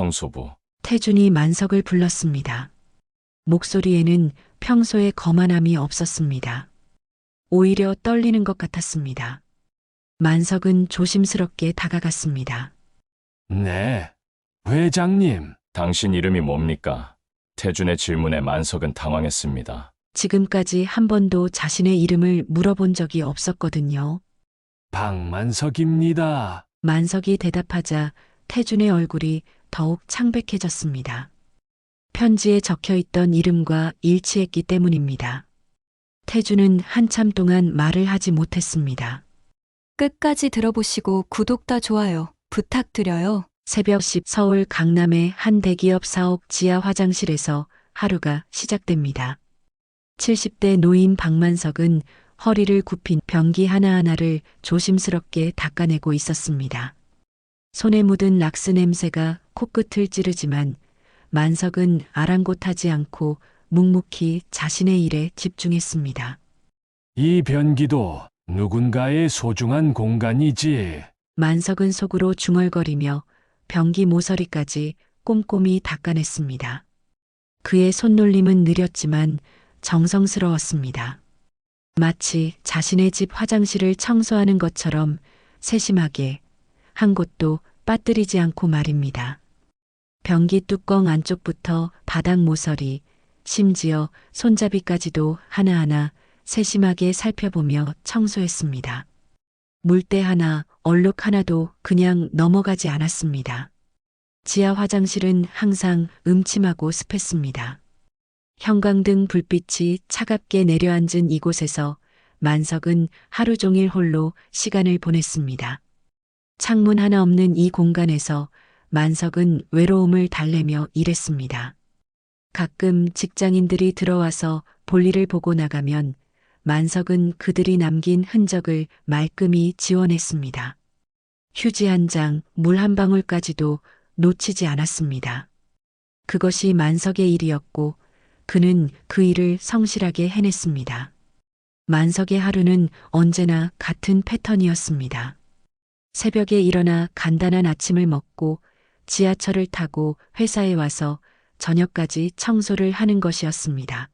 청소부. 태준이 만석을 불렀습니다. 목소리에는 평소의 거만함이 없었습니다. 오히려 떨리는 것 같았습니다. 만석은 조심스럽게 다가갔습니다. 네, 회장님. 당신 이름이 뭡니까? 태준의 질문에 만석은 당황했습니다. 지금까지 한 번도 자신의 이름을 물어본 적이 없었거든요. 박만석입니다. 만석이 대답하자 태준의 얼굴이 더욱 창백해졌습니다. 편지에 적혀 있던 이름과 일치했기 때문입니다. 태준은 한참 동안 말을 하지 못했습니다. 끝까지 들어보시고 구독과 좋아요 부탁드려요. 새벽 10 서울 강남의 한 대기업 사옥 지하 화장실에서 하루가 시작됩니다. 70대 노인 박만석은 허리를 굽힌 변기 하나하나를 조심스럽게 닦아내고 있었습니다. 손에 묻은 락스 냄새가 코끝을 찌르지만 만석은 아랑곳하지 않고 묵묵히 자신의 일에 집중했습니다. 이 변기도 누군가의 소중한 공간이지. 만석은 속으로 중얼거리며 변기 모서리까지 꼼꼼히 닦아냈습니다. 그의 손놀림은 느렸지만 정성스러웠습니다. 마치 자신의 집 화장실을 청소하는 것처럼 세심하게 한 곳도 빠뜨리지 않고 말입니다. 변기 뚜껑 안쪽부터 바닥 모서리, 심지어 손잡이까지도 하나하나 세심하게 살펴보며 청소했습니다. 물때 하나, 얼룩 하나도 그냥 넘어가지 않았습니다. 지하 화장실은 항상 음침하고 습했습니다. 형광등 불빛이 차갑게 내려앉은 이곳에서 만석은 하루 종일 홀로 시간을 보냈습니다. 창문 하나 없는 이 공간에서 만석은 외로움을 달래며 일했습니다. 가끔 직장인들이 들어와서 볼일을 보고 나가면 만석은 그들이 남긴 흔적을 말끔히 지워냈습니다. 휴지 한 장, 물 한 방울까지도 놓치지 않았습니다. 그것이 만석의 일이었고 그는 그 일을 성실하게 해냈습니다. 만석의 하루는 언제나 같은 패턴이었습니다. 새벽에 일어나 간단한 아침을 먹고 지하철을 타고 회사에 와서 저녁까지 청소를 하는 것이었습니다.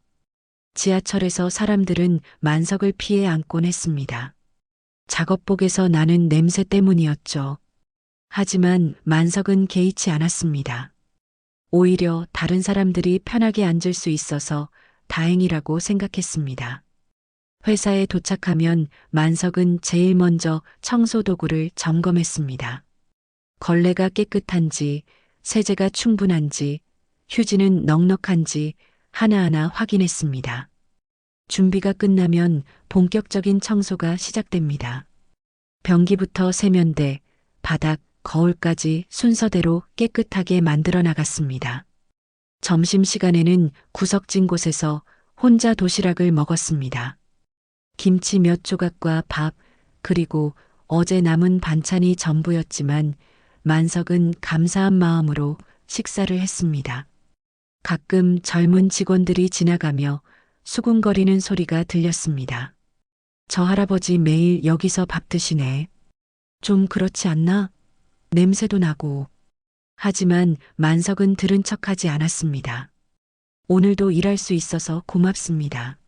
지하철에서 사람들은 만석을 피해 앉곤 했습니다. 작업복에서 나는 냄새 때문이었죠. 하지만 만석은 개의치 않았습니다. 오히려 다른 사람들이 편하게 앉을 수 있어서 다행이라고 생각했습니다. 회사에 도착하면 만석은 제일 먼저 청소 도구를 점검했습니다. 걸레가 깨끗한지, 세제가 충분한지, 휴지는 넉넉한지 하나하나 확인했습니다. 준비가 끝나면 본격적인 청소가 시작됩니다. 변기부터 세면대, 바닥, 거울까지 순서대로 깨끗하게 만들어 나갔습니다. 점심시간에는 구석진 곳에서 혼자 도시락을 먹었습니다. 김치 몇 조각과 밥, 그리고 어제 남은 반찬이 전부였지만 만석은 감사한 마음으로 식사를 했습니다. 가끔 젊은 직원들이 지나가며 수군거리는 소리가 들렸습니다. 저 할아버지 매일 여기서 밥 드시네. 좀 그렇지 않나? 냄새도 나고. 하지만 만석은 들은 척하지 않았습니다. 오늘도 일할 수 있어서 고맙습니다.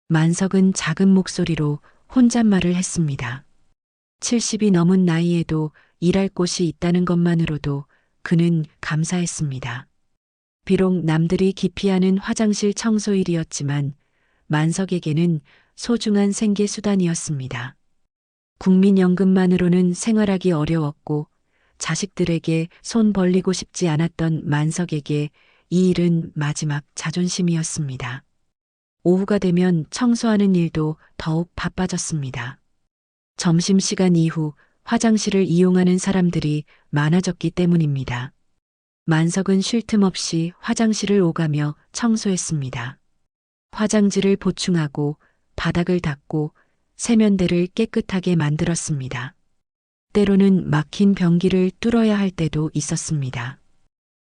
만석은 작은 목소리로 혼잣말을 했습니다. 70이 넘은 나이에도 일할 곳이 있다는 것만으로도 그는 감사했습니다. 비록 남들이 기피하는 화장실 청소일이었지만 만석에게는 소중한 생계수단이었습니다. 국민연금만으로는 생활하기 어려웠고 자식들에게 손 벌리고 싶지 않았던 만석에게 이 일은 마지막 자존심이었습니다. 오후가 되면 청소하는 일도 더욱 바빠졌습니다. 점심시간 이후 화장실을 이용하는 사람들이 많아졌기 때문입니다. 만석은 쉴 틈 없이 화장실을 오가며 청소했습니다. 화장지를 보충하고 바닥을 닦고 세면대를 깨끗하게 만들었습니다. 때로는 막힌 변기를 뚫어야 할 때도 있었습니다.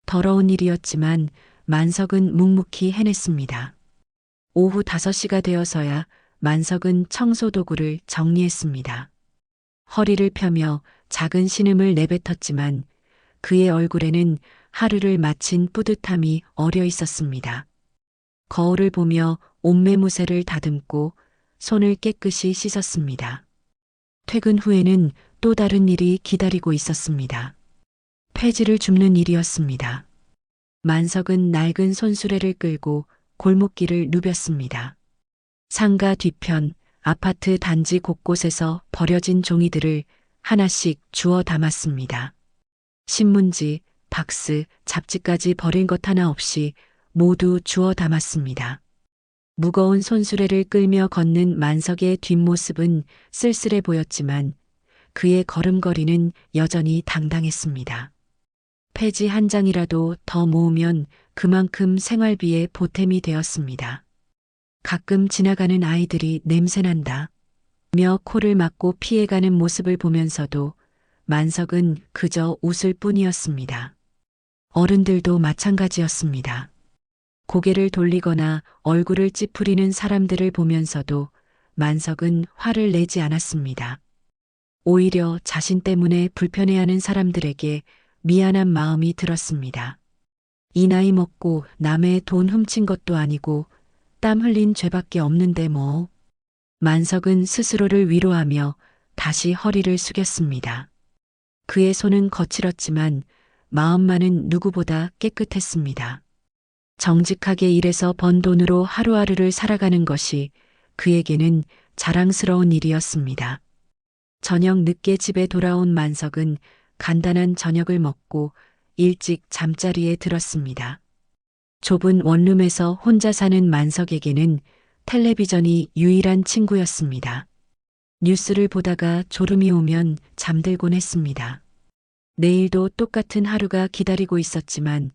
더러운 일이었지만 만석은 묵묵히 해냈습니다. 오후 5시가 되어서야 만석은 청소도구를 정리했습니다. 허리를 펴며 작은 신음을 내뱉었지만 그의 얼굴에는 하루를 마친 뿌듯함이 어려 있었습니다. 거울을 보며 옷매무새를 다듬고 손을 깨끗이 씻었습니다. 퇴근 후에는 또 다른 일이 기다리고 있었습니다. 폐지를 줍는 일이었습니다. 만석은 낡은 손수레를 끌고 골목길을 누볐습니다. 상가 뒤편, 아파트 단지 곳곳에서 버려진 종이들을 하나씩 주워 담았습니다. 신문지, 박스, 잡지까지 버린 것 하나 없이 모두 주워 담았습니다. 무거운 손수레를 끌며 걷는 만석의 뒷모습은 쓸쓸해 보였지만 그의 걸음걸이는 여전히 당당했습니다. 폐지 한 장이라도 더 모으면 그만큼 생활비에 보탬이 되었습니다. 가끔 지나가는 아이들이 냄새난다 며 코를 막고 피해가는 모습을 보면서도 만석은 그저 웃을 뿐이었습니다. 어른들도 마찬가지였습니다. 고개를 돌리거나 얼굴을 찌푸리는 사람들을 보면서도 만석은 화를 내지 않았습니다. 오히려 자신 때문에 불편해하는 사람들에게 미안한 마음이 들었습니다. 이 나이 먹고 남의 돈 훔친 것도 아니고 땀 흘린 죄밖에 없는데 뭐. 만석은 스스로를 위로하며 다시 허리를 숙였습니다. 그의 손은 거칠었지만 마음만은 누구보다 깨끗했습니다. 정직하게 일해서 번 돈으로 하루하루를 살아가는 것이 그에게는 자랑스러운 일이었습니다. 저녁 늦게 집에 돌아온 만석은 간단한 저녁을 먹고 일찍 잠자리에 들었습니다. 좁은 원룸에서 혼자 사는 만석에게는 텔레비전이 유일한 친구였습니다. 뉴스를 보다가 졸음이 오면 잠들곤 했습니다. 내일도 똑같은 하루가 기다리고 있었지만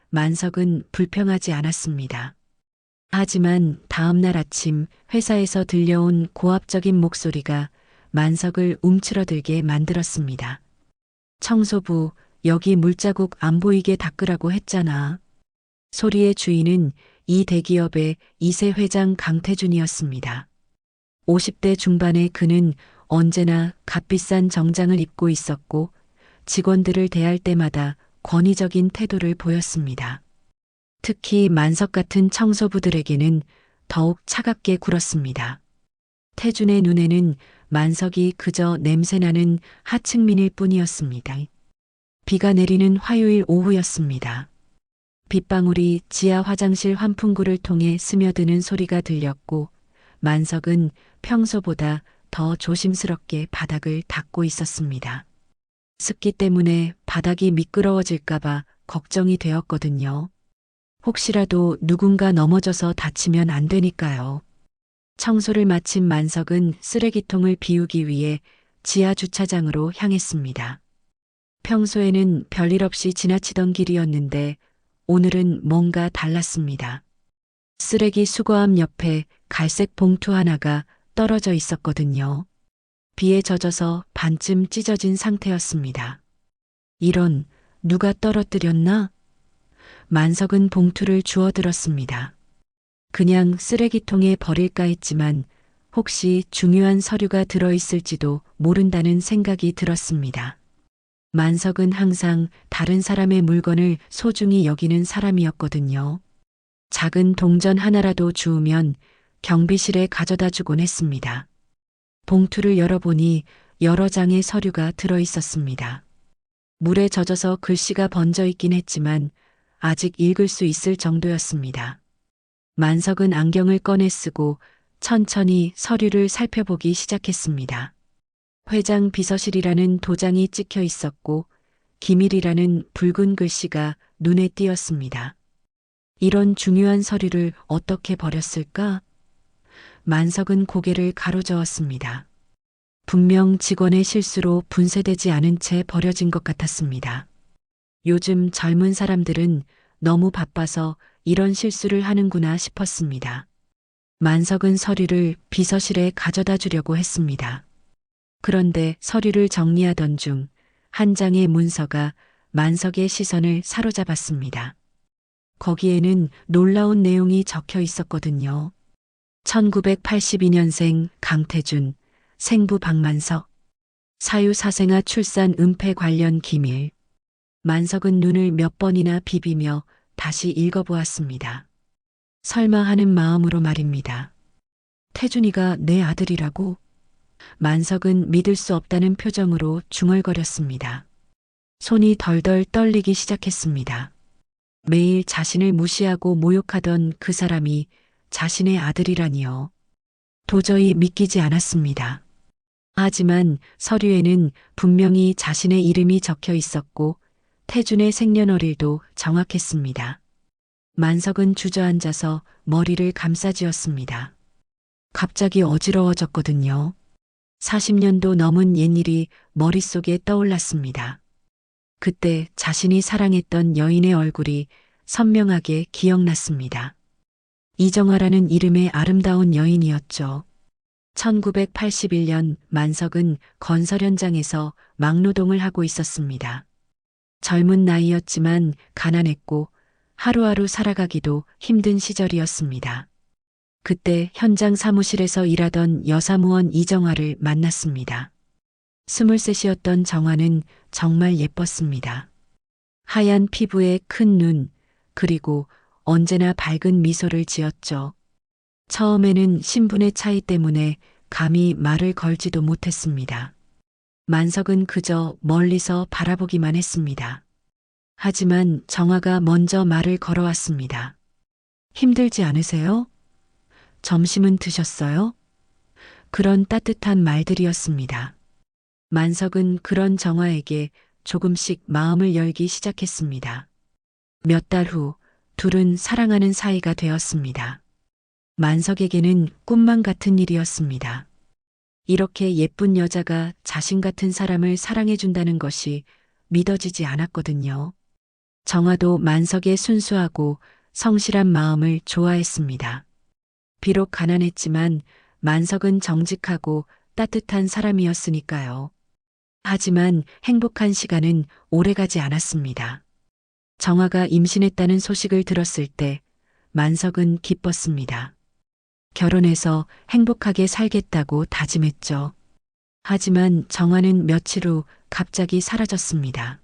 만석은 불평하지 않았습니다. 하지만 다음 날 아침 회사에서 들려온 고압적인 목소리가 만석을 움츠러들게 만들었습니다. 청소부, 여기 물자국 안 보이게 닦으라고 했잖아. 소리의 주인은 이 대기업의 2세 회장 강태준이었습니다. 50대 중반의 그는 언제나 값비싼 정장을 입고 있었고 직원들을 대할 때마다 권위적인 태도를 보였습니다. 특히 만석 같은 청소부들에게는 더욱 차갑게 굴었습니다. 태준의 눈에는 만석이 그저 냄새나는 하층민일 뿐이었습니다. 비가 내리는 화요일 오후였습니다. 빗방울이 지하 화장실 환풍구를 통해 스며드는 소리가 들렸고 만석은 평소보다 더 조심스럽게 바닥을 닦고 있었습니다. 습기 때문에 바닥이 미끄러워질까봐 걱정이 되었거든요. 혹시라도 누군가 넘어져서 다치면 안 되니까요. 청소를 마친 만석은 쓰레기통을 비우기 위해 지하 주차장으로 향했습니다. 평소에는 별일 없이 지나치던 길이었는데 오늘은 뭔가 달랐습니다. 쓰레기 수거함 옆에 갈색 봉투 하나가 떨어져 있었거든요. 비에 젖어서 반쯤 찢어진 상태였습니다. 이런, 누가 떨어뜨렸나? 만석은 봉투를 주워들었습니다. 그냥 쓰레기통에 버릴까 했지만 혹시 중요한 서류가 들어있을지도 모른다는 생각이 들었습니다. 만석은 항상 다른 사람의 물건을 소중히 여기는 사람이었거든요. 작은 동전 하나라도 주우면 경비실에 가져다 주곤 했습니다. 봉투를 열어보니 여러 장의 서류가 들어있었습니다. 물에 젖어서 글씨가 번져 있긴 했지만 아직 읽을 수 있을 정도였습니다. 만석은 안경을 꺼내 쓰고 천천히 서류를 살펴보기 시작했습니다. 회장 비서실이라는 도장이 찍혀 있었고 기밀이라는 붉은 글씨가 눈에 띄었습니다. 이런 중요한 서류를 어떻게 버렸을까? 만석은 고개를 가로저었습니다. 분명 직원의 실수로 분쇄되지 않은 채 버려진 것 같았습니다. 요즘 젊은 사람들은 너무 바빠서 이런 실수를 하는구나 싶었습니다. 만석은 서류를 비서실에 가져다 주려고 했습니다. 그런데 서류를 정리하던 중 한 장의 문서가 만석의 시선을 사로잡았습니다. 거기에는 놀라운 내용이 적혀 있었거든요. 1982년생 강태준, 생부 박만석, 사유사생아 출산 은폐 관련 기밀. 만석은 눈을 몇 번이나 비비며 다시 읽어보았습니다. 설마 하는 마음으로 말입니다. 태준이가 내 아들이라고? 만석은 믿을 수 없다는 표정으로 중얼거렸습니다. 손이 덜덜 떨리기 시작했습니다. 매일 자신을 무시하고 모욕하던 그 사람이 자신의 아들이라니요. 도저히 믿기지 않았습니다. 하지만 서류에는 분명히 자신의 이름이 적혀 있었고 태준의 생년월일도 정확했습니다. 만석은 주저앉아서 머리를 감싸쥐었습니다. 갑자기 어지러워졌거든요. 40년도 넘은 옛일이 머릿속에 떠올랐습니다. 그때 자신이 사랑했던 여인의 얼굴이 선명하게 기억났습니다. 이정화라는 이름의 아름다운 여인이었죠. 1981년 만석은 건설 현장에서 막노동을 하고 있었습니다. 젊은 나이였지만 가난했고 하루하루 살아가기도 힘든 시절이었습니다. 그때 현장 사무실에서 일하던 여사무원 이정화를 만났습니다. 23이었던 정화는 정말 예뻤습니다. 하얀 피부에 큰 눈, 그리고 언제나 밝은 미소를 지었죠. 처음에는 신분의 차이 때문에 감히 말을 걸지도 못했습니다. 만석은 그저 멀리서 바라보기만 했습니다. 하지만 정화가 먼저 말을 걸어왔습니다. 힘들지 않으세요? 점심은 드셨어요? 그런 따뜻한 말들이었습니다. 만석은 그런 정화에게 조금씩 마음을 열기 시작했습니다. 몇 달 후 둘은 사랑하는 사이가 되었습니다. 만석에게는 꿈만 같은 일이었습니다. 이렇게 예쁜 여자가 자신 같은 사람을 사랑해준다는 것이 믿어지지 않았거든요. 정화도 만석의 순수하고 성실한 마음을 좋아했습니다. 비록 가난했지만 만석은 정직하고 따뜻한 사람이었으니까요. 하지만 행복한 시간은 오래가지 않았습니다. 정화가 임신했다는 소식을 들었을 때 만석은 기뻤습니다. 결혼해서 행복하게 살겠다고 다짐했죠. 하지만 정화는 며칠 후 갑자기 사라졌습니다.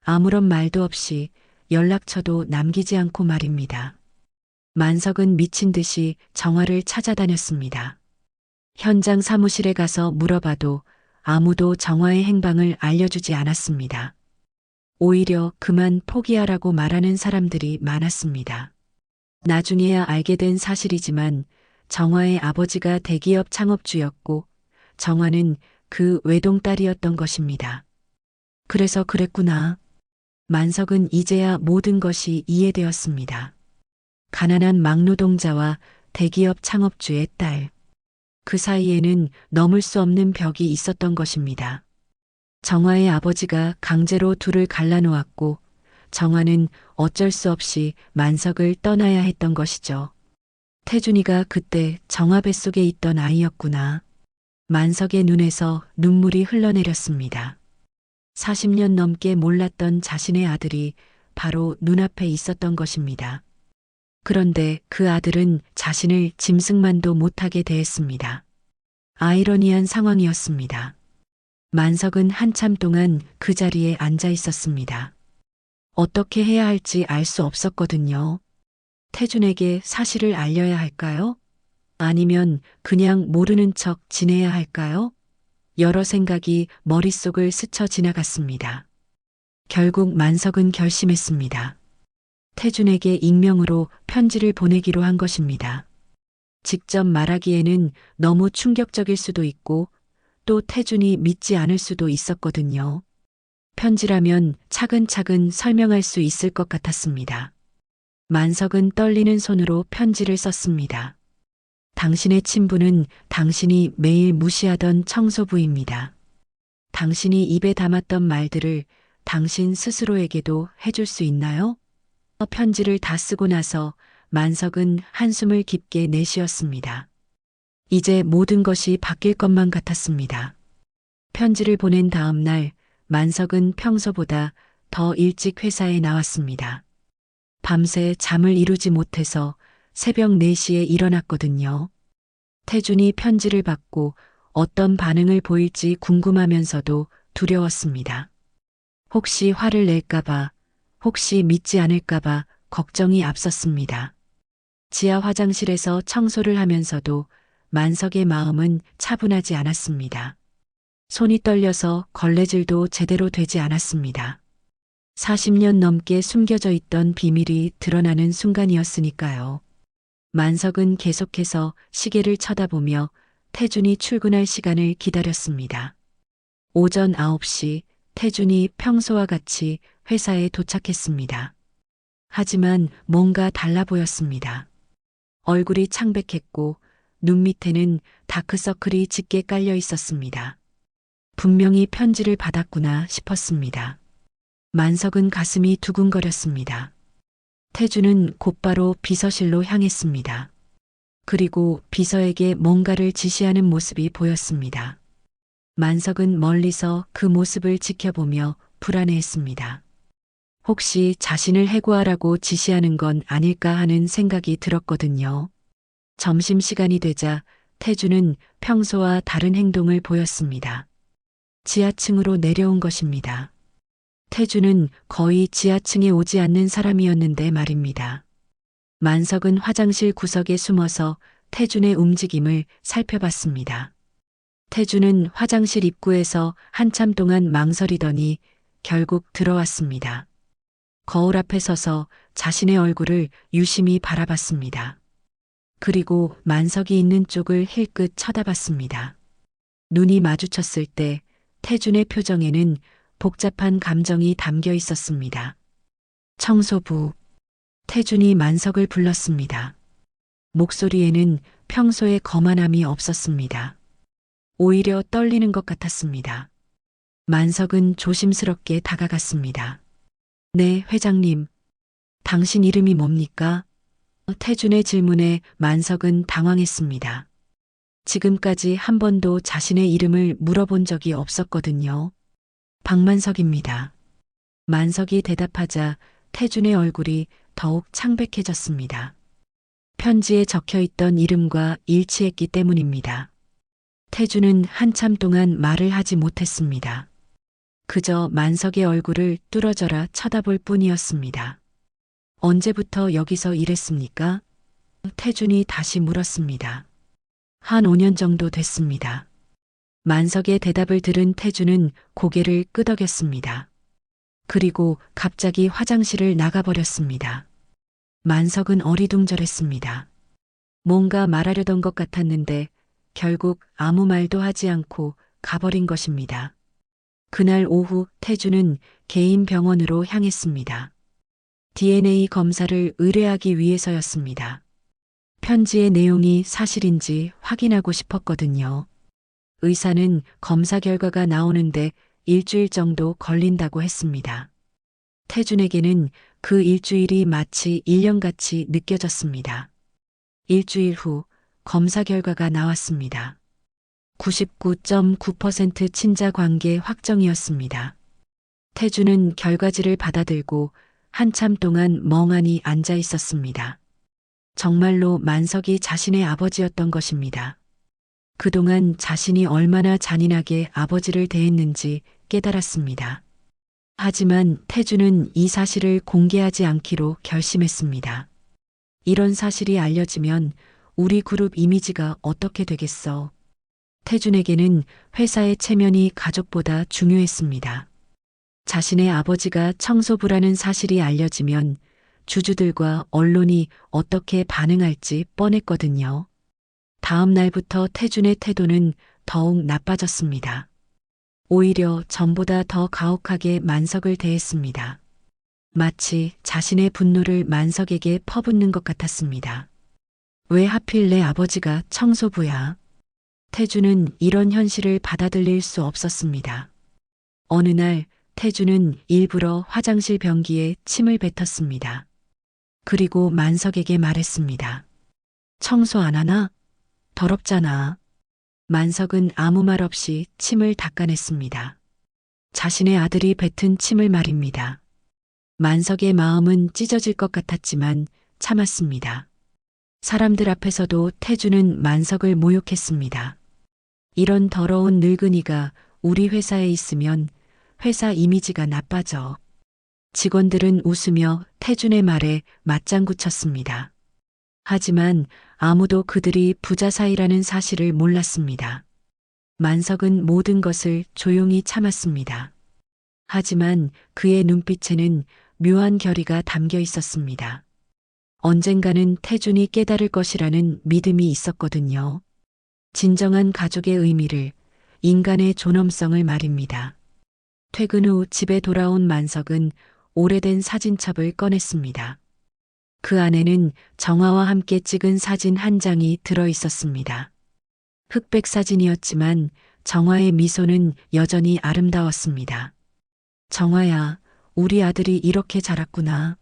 아무런 말도 없이 연락처도 남기지 않고 말입니다. 만석은 미친 듯이 정화를 찾아다녔습니다. 현장 사무실에 가서 물어봐도 아무도 정화의 행방을 알려주지 않았습니다. 오히려 그만 포기하라고 말하는 사람들이 많았습니다. 나중에야 알게 된 사실이지만 정화의 아버지가 대기업 창업주였고 정화는 그 외동딸이었던 것입니다. 그래서 그랬구나. 만석은 이제야 모든 것이 이해되었습니다. 가난한 막노동자와 대기업 창업주의 딸. 그 사이에는 넘을 수 없는 벽이 있었던 것입니다. 정화의 아버지가 강제로 둘을 갈라놓았고 정화는 어쩔 수 없이 만석을 떠나야 했던 것이죠. 태준이가 그때 정화 뱃속에 있던 아이였구나. 만석의 눈에서 눈물이 흘러내렸습니다. 40년 넘게 몰랐던 자신의 아들이 바로 눈앞에 있었던 것입니다. 그런데 그 아들은 자신을 짐승만도 못하게 대했습니다. 아이러니한 상황이었습니다. 만석은 한참 동안 그 자리에 앉아 있었습니다. 어떻게 해야 할지 알 수 없었거든요. 태준에게 사실을 알려야 할까요? 아니면 그냥 모르는 척 지내야 할까요? 여러 생각이 머릿속을 스쳐 지나갔습니다. 결국 만석은 결심했습니다. 태준에게 익명으로 편지를 보내기로 한 것입니다. 직접 말하기에는 너무 충격적일 수도 있고 또 태준이 믿지 않을 수도 있었거든요. 편지라면 차근차근 설명할 수 있을 것 같았습니다. 만석은 떨리는 손으로 편지를 썼습니다. 당신의 친부는 당신이 매일 무시하던 청소부입니다. 당신이 입에 담았던 말들을 당신 스스로에게도 해줄 수 있나요? 편지를 다 쓰고 나서 만석은 한숨을 깊게 내쉬었습니다. 이제 모든 것이 바뀔 것만 같았습니다. 편지를 보낸 다음 날 만석은 평소보다 더 일찍 회사에 나왔습니다. 밤새 잠을 이루지 못해서 새벽 4시에 일어났거든요. 태준이 편지를 받고 어떤 반응을 보일지 궁금하면서도 두려웠습니다. 혹시 화를 낼까봐, 혹시 믿지 않을까봐 걱정이 앞섰습니다. 지하 화장실에서 청소를 하면서도 만석의 마음은 차분하지 않았습니다. 손이 떨려서 걸레질도 제대로 되지 않았습니다. 40년 넘게 숨겨져 있던 비밀이 드러나는 순간이었으니까요. 만석은 계속해서 시계를 쳐다보며 태준이 출근할 시간을 기다렸습니다. 오전 9시 태준이 평소와 같이 회사에 도착했습니다. 하지만 뭔가 달라 보였습니다. 얼굴이 창백했고 눈 밑에는 다크서클이 짙게 깔려 있었습니다. 분명히 편지를 받았구나 싶었습니다. 만석은 가슴이 두근거렸습니다. 태준은 곧바로 비서실로 향했습니다. 그리고 비서에게 뭔가를 지시하는 모습이 보였습니다. 만석은 멀리서 그 모습을 지켜보며 불안해했습니다. 혹시 자신을 해고하라고 지시하는 건 아닐까 하는 생각이 들었거든요. 점심시간이 되자 태준은 평소와 다른 행동을 보였습니다. 지하층으로 내려온 것입니다. 태준은 거의 지하층에 오지 않는 사람이었는데 말입니다. 만석은 화장실 구석에 숨어서 태준의 움직임을 살펴봤습니다. 태준은 화장실 입구에서 한참 동안 망설이더니 결국 들어왔습니다. 거울 앞에 서서 자신의 얼굴을 유심히 바라봤습니다. 그리고 만석이 있는 쪽을 힐끗 쳐다봤습니다. 눈이 마주쳤을 때 태준의 표정에는 복잡한 감정이 담겨 있었습니다. 청소부. 태준이 만석을 불렀습니다. 목소리에는 평소의 거만함이 없었습니다. 오히려 떨리는 것 같았습니다. 만석은 조심스럽게 다가갔습니다. 네, 회장님. 당신 이름이 뭡니까? 태준의 질문에 만석은 당황했습니다. 지금까지 한 번도 자신의 이름을 물어본 적이 없었거든요. 박만석입니다. 만석이 대답하자 태준의 얼굴이 더욱 창백해졌습니다. 편지에 적혀 있던 이름과 일치했기 때문입니다. 태준은 한참 동안 말을 하지 못했습니다. 그저 만석의 얼굴을 뚫어져라 쳐다볼 뿐이었습니다. 언제부터 여기서 일했습니까? 태준이 다시 물었습니다. 한 5년 정도 됐습니다. 만석의 대답을 들은 태준은 고개를 끄덕였습니다. 그리고 갑자기 화장실을 나가버렸습니다. 만석은 어리둥절했습니다. 뭔가 말하려던 것 같았는데 결국 아무 말도 하지 않고 가버린 것입니다. 그날 오후 태준은 개인 병원으로 향했습니다. DNA 검사를 의뢰하기 위해서였습니다. 편지의 내용이 사실인지 확인하고 싶었거든요. 의사는 검사 결과가 나오는데 일주일 정도 걸린다고 했습니다. 태준에게는 그 일주일이 마치 1년같이 느껴졌습니다. 일주일 후 검사 결과가 나왔습니다. 99.9% 친자 관계 확정이었습니다. 태준은 결과지를 받아들고 한참 동안 멍하니 앉아 있었습니다. 정말로 만석이 자신의 아버지였던 것입니다. 그동안 자신이 얼마나 잔인하게 아버지를 대했는지 깨달았습니다. 하지만 태준은 이 사실을 공개하지 않기로 결심했습니다. 이런 사실이 알려지면 우리 그룹 이미지가 어떻게 되겠어? 태준에게는 회사의 체면이 가족보다 중요했습니다. 자신의 아버지가 청소부라는 사실이 알려지면 주주들과 언론이 어떻게 반응할지 뻔했거든요. 다음 날부터 태준의 태도는 더욱 나빠졌습니다. 오히려 전보다 더 가혹하게 만석을 대했습니다. 마치 자신의 분노를 만석에게 퍼붓는 것 같았습니다. 왜 하필 내 아버지가 청소부야? 태준은 이런 현실을 받아들일 수 없었습니다. 어느 날 태준은 일부러 화장실 변기에 침을 뱉었습니다. 그리고 만석에게 말했습니다. 청소 안 하나? 더럽잖아. 만석은 아무 말 없이 침을 닦아냈습니다. 자신의 아들이 뱉은 침을 말입니다. 만석의 마음은 찢어질 것 같았지만 참았습니다. 사람들 앞에서도 태준은 만석을 모욕했습니다. 이런 더러운 늙은이가 우리 회사에 있으면 회사 이미지가 나빠져. 직원들은 웃으며 태준의 말에 맞장구 쳤습니다. 하지만 아무도 그들이 부자 사이라는 사실을 몰랐습니다. 만석은 모든 것을 조용히 참았습니다. 하지만 그의 눈빛에는 묘한 결의가 담겨 있었습니다. 언젠가는 태준이 깨달을 것이라는 믿음이 있었거든요. 진정한 가족의 의미를, 인간의 존엄성을 말입니다. 퇴근 후 집에 돌아온 만석은 오래된 사진첩을 꺼냈습니다. 그 안에는 정화와 함께 찍은 사진 한 장이 들어 있었습니다. 흑백 사진이었지만 정화의 미소는 여전히 아름다웠습니다. 정화야, 우리 아들이 이렇게 자랐구나.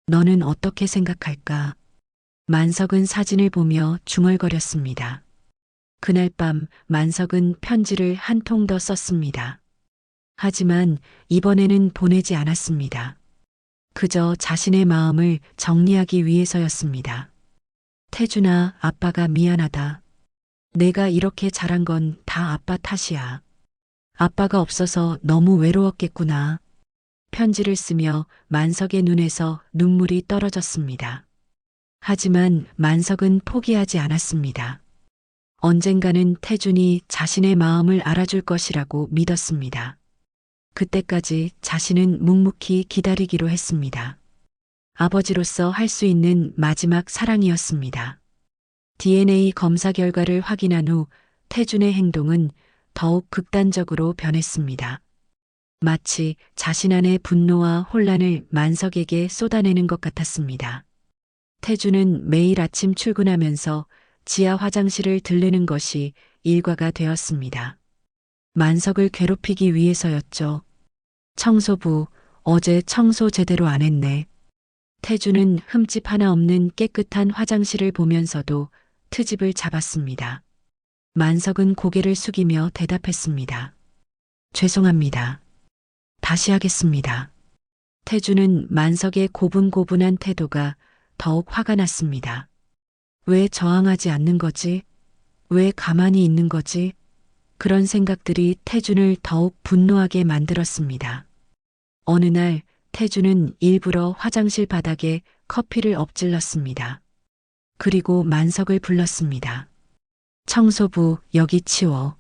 너는 어떻게 생각할까? 만석은 사진을 보며 중얼거렸습니다. 그날 밤 만석은 편지를 한 통 더 썼습니다. 하지만 이번에는 보내지 않았습니다. 그저 자신의 마음을 정리하기 위해서였습니다. 태준아, 아빠가 미안하다. 내가 이렇게 자란 건 다 아빠 탓이야. 아빠가 없어서 너무 외로웠겠구나. 편지를 쓰며 만석의 눈에서 눈물이 떨어졌습니다. 하지만 만석은 포기하지 않았습니다. 언젠가는 태준이 자신의 마음을 알아줄 것이라고 믿었습니다. 그때까지 자신은 묵묵히 기다리기로 했습니다. 아버지로서 할 수 있는 마지막 사랑이었습니다. DNA 검사 결과를 확인한 후 태준의 행동은 더욱 극단적으로 변했습니다. 마치 자신 안의 분노와 혼란을 만석에게 쏟아내는 것 같았습니다. 태준은 매일 아침 출근하면서 지하 화장실을 들르는 것이 일과가 되었습니다. 만석을 괴롭히기 위해서였죠. 청소부, 어제 청소 제대로 안 했네. 태준은 흠집 하나 없는 깨끗한 화장실을 보면서도 트집을 잡았습니다. 만석은 고개를 숙이며 대답했습니다. 죄송합니다. 다시 하겠습니다. 태준은 만석의 고분고분한 태도가 더욱 화가 났습니다. 왜 저항하지 않는 거지? 왜 가만히 있는 거지? 그런 생각들이 태준을 더욱 분노하게 만들었습니다. 어느 날 태준은 일부러 화장실 바닥에 커피를 엎질렀습니다. 그리고 만석을 불렀습니다. 청소부, 여기 치워.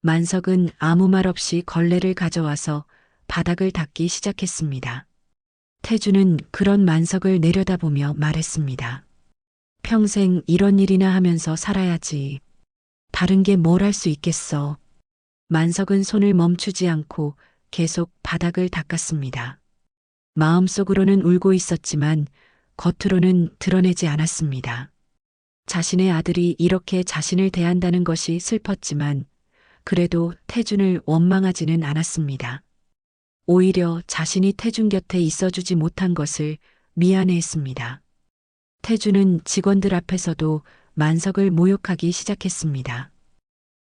만석은 아무 말 없이 걸레를 가져와서 바닥을 닦기 시작했습니다. 태준은 그런 만석을 내려다보며 말했습니다. 평생 이런 일이나 하면서 살아야지. 다른 게 뭘 할 수 있겠어. 만석은 손을 멈추지 않고 계속 바닥을 닦았습니다. 마음속으로는 울고 있었지만 겉으로는 드러내지 않았습니다. 자신의 아들이 이렇게 자신을 대한다는 것이 슬펐지만 그래도 태준을 원망하지는 않았습니다. 오히려 자신이 태준 곁에 있어주지 못한 것을 미안해했습니다. 태준은 직원들 앞에서도 만석을 모욕하기 시작했습니다.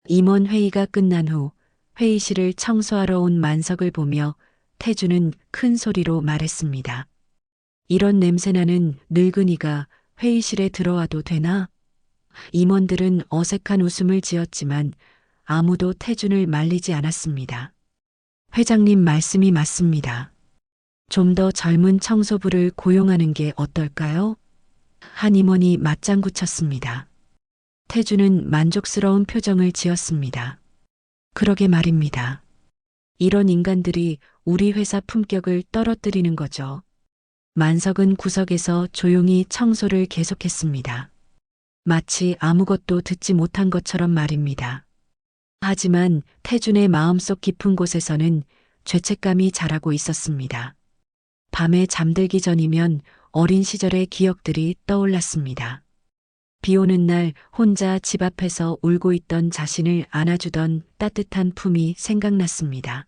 임원 회의가 끝난 후 회의실을 청소하러 온 만석을 보며 태준은 큰 소리로 말했습니다. 이런 냄새나는 늙은이가 회의실에 들어와도 되나? 임원들은 어색한 웃음을 지었지만 아무도 태준을 말리지 않았습니다. 회장님 말씀이 맞습니다. 좀 더 젊은 청소부를 고용하는 게 어떨까요? 한 임원이 맞장구 쳤습니다. 태준은 만족스러운 표정을 지었습니다. 그러게 말입니다. 이런 인간들이 우리 회사 품격을 떨어뜨리는 거죠. 만석은 구석에서 조용히 청소를 계속했습니다. 마치 아무것도 듣지 못한 것처럼 말입니다. 하지만 태준의 마음속 깊은 곳에서는 죄책감이 자라고 있었습니다. 밤에 잠들기 전이면 어린 시절의 기억들이 떠올랐습니다. 비 오는 날 혼자 집 앞에서 울고 있던 자신을 안아주던 따뜻한 품이 생각났습니다.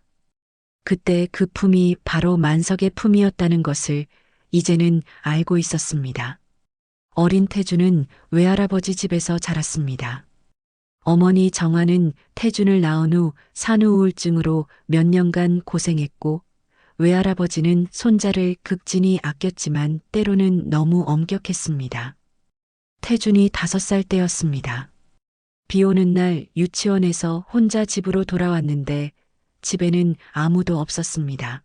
그때 그 품이 바로 만석의 품이었다는 것을 이제는 알고 있었습니다. 어린 태준은 외할아버지 집에서 자랐습니다. 어머니 정화는 태준을 낳은 후 산후우울증으로 몇 년간 고생했고 외할아버지는 손자를 극진히 아꼈지만 때로는 너무 엄격했습니다. 태준이 5살 때였습니다. 비 오는 날 유치원에서 혼자 집으로 돌아왔는데 집에는 아무도 없었습니다.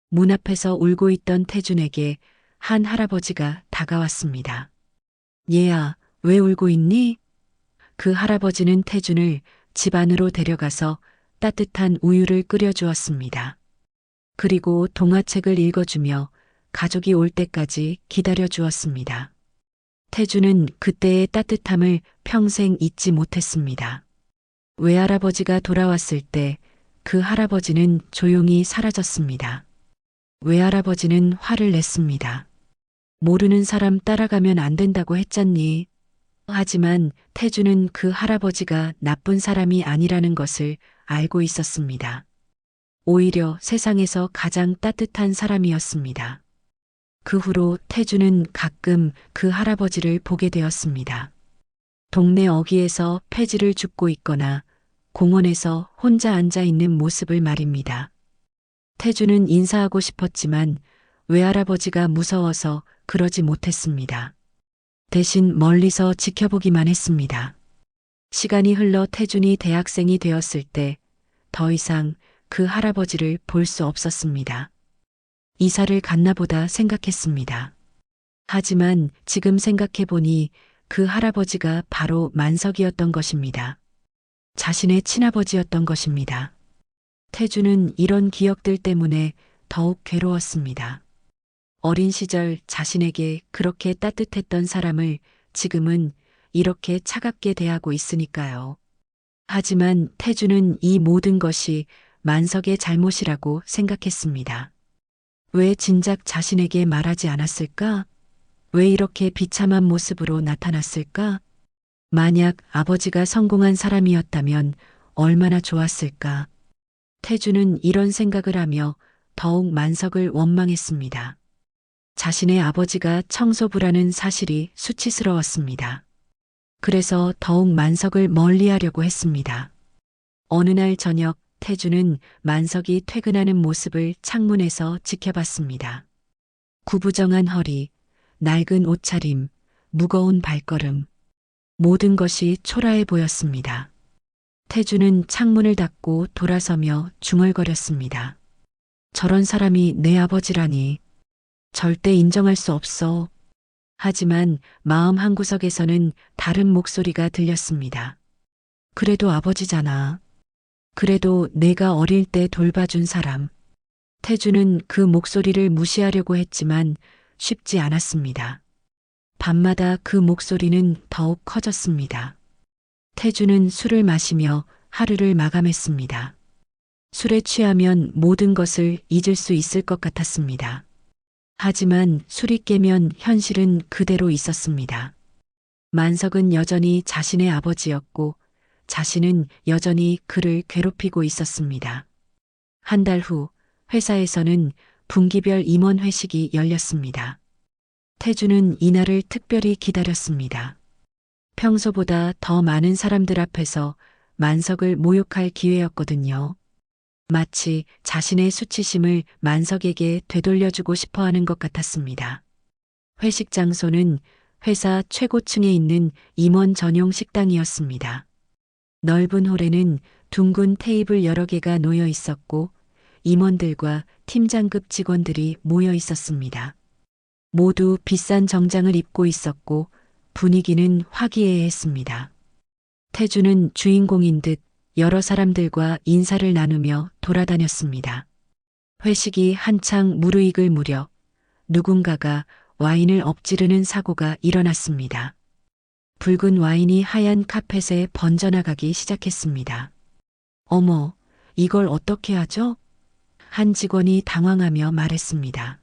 문 앞에서 울고 있던 태준에게 한 할아버지가 다가왔습니다. 얘야, 왜 울고 있니? 그 할아버지는 태준을 집 안으로 데려가서 따뜻한 우유를 끓여주었습니다. 그리고 동화책을 읽어주며 가족이 올 때까지 기다려 주었습니다. 태준은 그때의 따뜻함을 평생 잊지 못했습니다. 외할아버지가 돌아왔을 때 그 할아버지는 조용히 사라졌습니다. 외할아버지는 화를 냈습니다. 모르는 사람 따라가면 안 된다고 했잖니. 하지만 태준은 그 할아버지가 나쁜 사람이 아니라는 것을 알고 있었습니다. 오히려 세상에서 가장 따뜻한 사람이었습니다. 그 후로 태준은 가끔 그 할아버지를 보게 되었습니다. 동네 어귀에서 폐지를 줍고 있거나 공원에서 혼자 앉아 있는 모습을 말입니다. 태준은 인사하고 싶었지만 외할아버지가 무서워서 그러지 못했습니다. 대신 멀리서 지켜보기만 했습니다. 시간이 흘러 태준이 대학생이 되었을 때 더 이상 그 할아버지를 볼 수 없었습니다. 이사를 갔나 보다 생각했습니다. 하지만 지금 생각해보니 그 할아버지가 바로 만석이었던 것입니다. 자신의 친아버지였던 것입니다. 태준은 이런 기억들 때문에 더욱 괴로웠습니다. 어린 시절 자신에게 그렇게 따뜻했던 사람을 지금은 이렇게 차갑게 대하고 있으니까요. 하지만 태준은 이 모든 것이 만석의 잘못이라고 생각했습니다. 왜 진작 자신에게 말하지 않았을까? 왜 이렇게 비참한 모습으로 나타났을까? 만약 아버지가 성공한 사람이었다면 얼마나 좋았을까? 태준은 이런 생각을 하며 더욱 만석을 원망했습니다. 자신의 아버지가 청소부라는 사실이 수치스러웠습니다. 그래서 더욱 만석을 멀리하려고 했습니다. 어느 날 저녁 태준은 만석이 퇴근하는 모습을 창문에서 지켜봤습니다. 구부정한 허리, 낡은 옷차림, 무거운 발걸음, 모든 것이 초라해 보였습니다. 태준은 창문을 닫고 돌아서며 중얼거렸습니다. 저런 사람이 내 아버지라니. 절대 인정할 수 없어. 하지만 마음 한구석에서는 다른 목소리가 들렸습니다. 그래도 아버지잖아. 그래도 내가 어릴 때 돌봐준 사람. 태준은 그 목소리를 무시하려고 했지만 쉽지 않았습니다. 밤마다 그 목소리는 더욱 커졌습니다. 태준은 술을 마시며 하루를 마감했습니다. 술에 취하면 모든 것을 잊을 수 있을 것 같았습니다. 하지만 술이 깨면 현실은 그대로 있었습니다. 만석은 여전히 자신의 아버지였고 자신은 여전히 그를 괴롭히고 있었습니다. 한 달 후 회사에서는 분기별 임원 회식이 열렸습니다. 태준은 이날을 특별히 기다렸습니다. 평소보다 더 많은 사람들 앞에서 만석을 모욕할 기회였거든요. 마치 자신의 수치심을 만석에게 되돌려주고 싶어 하는 것 같았습니다. 회식 장소는 회사 최고층에 있는 임원 전용 식당이었습니다. 넓은 홀에는 둥근 테이블 여러 개가 놓여 있었고 임원들과 팀장급 직원들이 모여 있었습니다. 모두 비싼 정장을 입고 있었고 분위기는 화기애애했습니다. 태준은 주인공인 듯 여러 사람들과 인사를 나누며 돌아다녔습니다. 회식이 한창 무르익을 무렵 누군가가 와인을 엎지르는 사고가 일어났습니다. 붉은 와인이 하얀 카펫에 번져나가기 시작했습니다. 어머, 이걸 어떻게 하죠? 한 직원이 당황하며 말했습니다.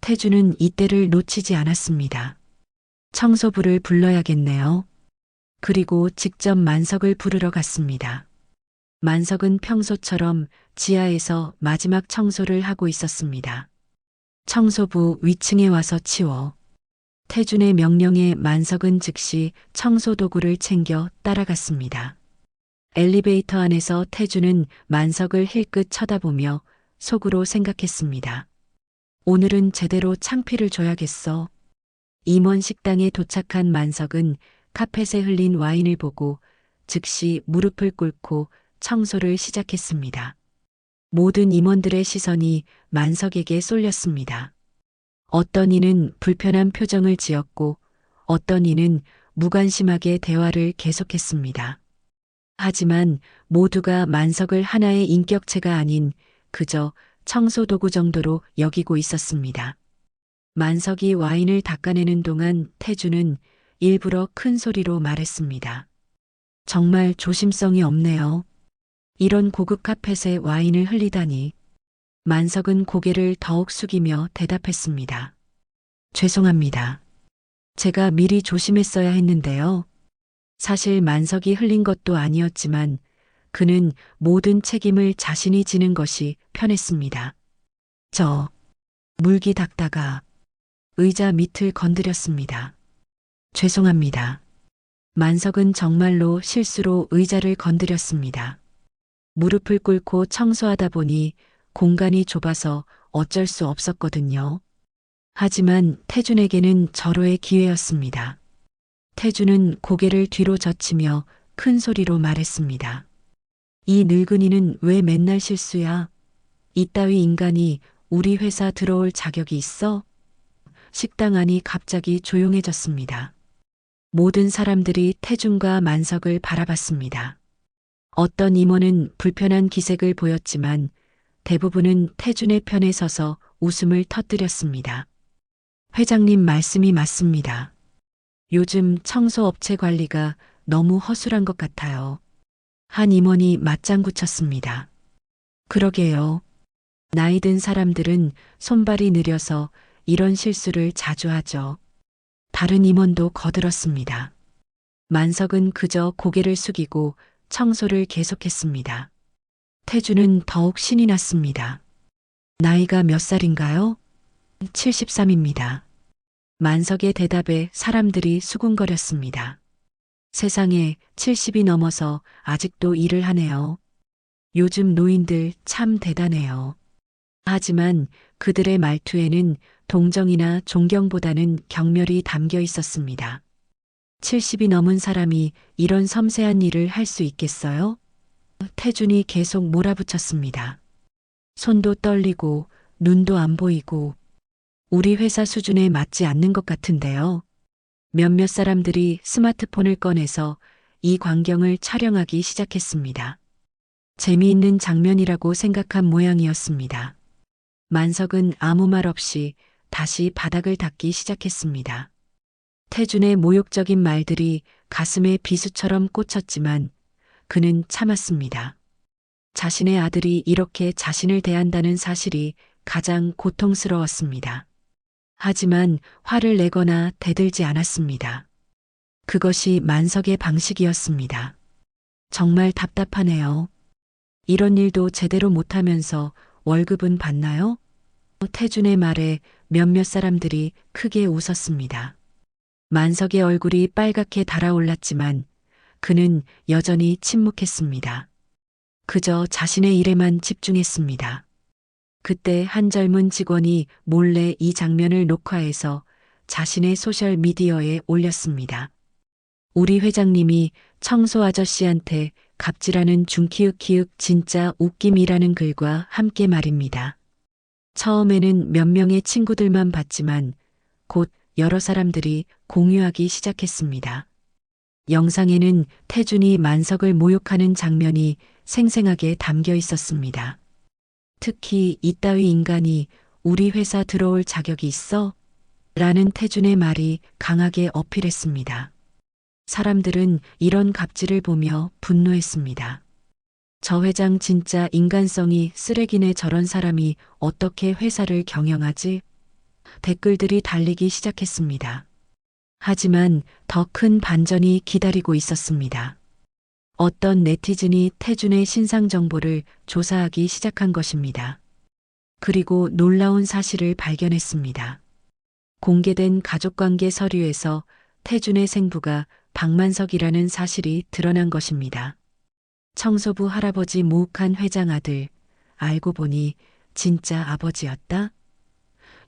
태준은 이때를 놓치지 않았습니다. 청소부를 불러야겠네요. 그리고 직접 만석을 부르러 갔습니다. 만석은 평소처럼 지하에서 마지막 청소를 하고 있었습니다. 청소부 위층에 와서 치워. 태준의 명령에 만석은 즉시 청소도구를 챙겨 따라갔습니다. 엘리베이터 안에서 태준은 만석을 힐끗 쳐다보며 속으로 생각했습니다. 오늘은 제대로 창피를 줘야겠어. 임원 식당에 도착한 만석은 카펫에 흘린 와인을 보고 즉시 무릎을 꿇고 청소를 시작했습니다. 모든 임원들의 시선이 만석에게 쏠렸습니다. 어떤 이는 불편한 표정을 지었고 어떤 이는 무관심하게 대화를 계속했습니다. 하지만 모두가 만석을 하나의 인격체가 아닌 그저 청소도구 정도로 여기고 있었습니다. 만석이 와인을 닦아내는 동안 태주는 일부러 큰 소리로 말했습니다. 정말 조심성이 없네요. 이런 고급 카펫에 와인을 흘리다니. 만석은 고개를 더욱 숙이며 대답했습니다. 죄송합니다. 제가 미리 조심했어야 했는데요. 사실 만석이 흘린 것도 아니었지만 그는 모든 책임을 자신이 지는 것이 편했습니다. 저 물기 닦다가 의자 밑을 건드렸습니다. 죄송합니다. 만석은 정말로 실수로 의자를 건드렸습니다. 무릎을 꿇고 청소하다 보니 공간이 좁아서 어쩔 수 없었거든요. 하지만 태준에게는 절호의 기회였습니다. 태준은 고개를 뒤로 젖히며 큰 소리로 말했습니다. 이 늙은이는 왜 맨날 실수야? 이따위 인간이 우리 회사 들어올 자격이 있어? 식당 안이 갑자기 조용해졌습니다. 모든 사람들이 태준과 만석을 바라봤습니다. 어떤 임원은 불편한 기색을 보였지만 대부분은 태준의 편에 서서 웃음을 터뜨렸습니다. 회장님 말씀이 맞습니다. 요즘 청소업체 관리가 너무 허술한 것 같아요. 한 임원이 맞장구 쳤습니다. 그러게요. 나이 든 사람들은 손발이 느려서 이런 실수를 자주 하죠. 다른 임원도 거들었습니다. 만석은 그저 고개를 숙이고 청소를 계속했습니다. 태주는 더욱 신이 났습니다. 나이가 몇 살인가요? 73입니다. 만석의 대답에 사람들이 수군거렸습니다. 세상에 70이 넘어서 아직도 일을 하네요. 요즘 노인들 참 대단해요. 하지만 그들의 말투에는 동정이나 존경보다는 경멸이 담겨 있었습니다. 70이 넘은 사람이 이런 섬세한 일을 할 수 있겠어요? 태준이 계속 몰아붙였습니다. 손도 떨리고 눈도 안 보이고 우리 회사 수준에 맞지 않는 것 같은데요. 몇몇 사람들이 스마트폰을 꺼내서 이 광경을 촬영하기 시작했습니다. 재미있는 장면이라고 생각한 모양이었습니다. 만석은 아무 말 없이 다시 바닥을 닦기 시작했습니다. 태준의 모욕적인 말들이 가슴에 비수처럼 꽂혔지만 그는 참았습니다. 자신의 아들이 이렇게 자신을 대한다는 사실이 가장 고통스러웠습니다. 하지만 화를 내거나 대들지 않았습니다. 그것이 만석의 방식이었습니다. 정말 답답하네요. 이런 일도 제대로 못하면서 월급은 받나요? 태준의 말에 몇몇 사람들이 크게 웃었습니다. 만석의 얼굴이 빨갛게 달아올랐지만 그는 여전히 침묵했습니다. 그저 자신의 일에만 집중했습니다. 그때 한 젊은 직원이 몰래 이 장면을 녹화해서 자신의 소셜 미디어에 올렸습니다. 우리 회장님이 청소 아저씨한테 갑질하는 중키읔키읔 진짜 웃김이라는 글과 함께 말입니다. 처음에는 몇 명의 친구들만 봤지만 곧 여러 사람들이 공유하기 시작했습니다. 영상에는 태준이 만석을 모욕하는 장면이 생생하게 담겨 있었습니다. 특히 이따위 인간이 우리 회사 들어올 자격이 있어? 라는 태준의 말이 강하게 어필했습니다. 사람들은 이런 갑질을 보며 분노했습니다. 저 회장 진짜 인간성이 쓰레기네 저런 사람이 어떻게 회사를 경영하지? 댓글들이 달리기 시작했습니다. 하지만 더 큰 반전이 기다리고 있었습니다. 어떤 네티즌이 태준의 신상 정보를 조사하기 시작한 것입니다. 그리고 놀라운 사실을 발견했습니다. 공개된 가족관계 서류에서 태준의 생부가 박만석이라는 사실이 드러난 것입니다. 청소부 할아버지 모욱한 회장 아들, 알고 보니 진짜 아버지였다?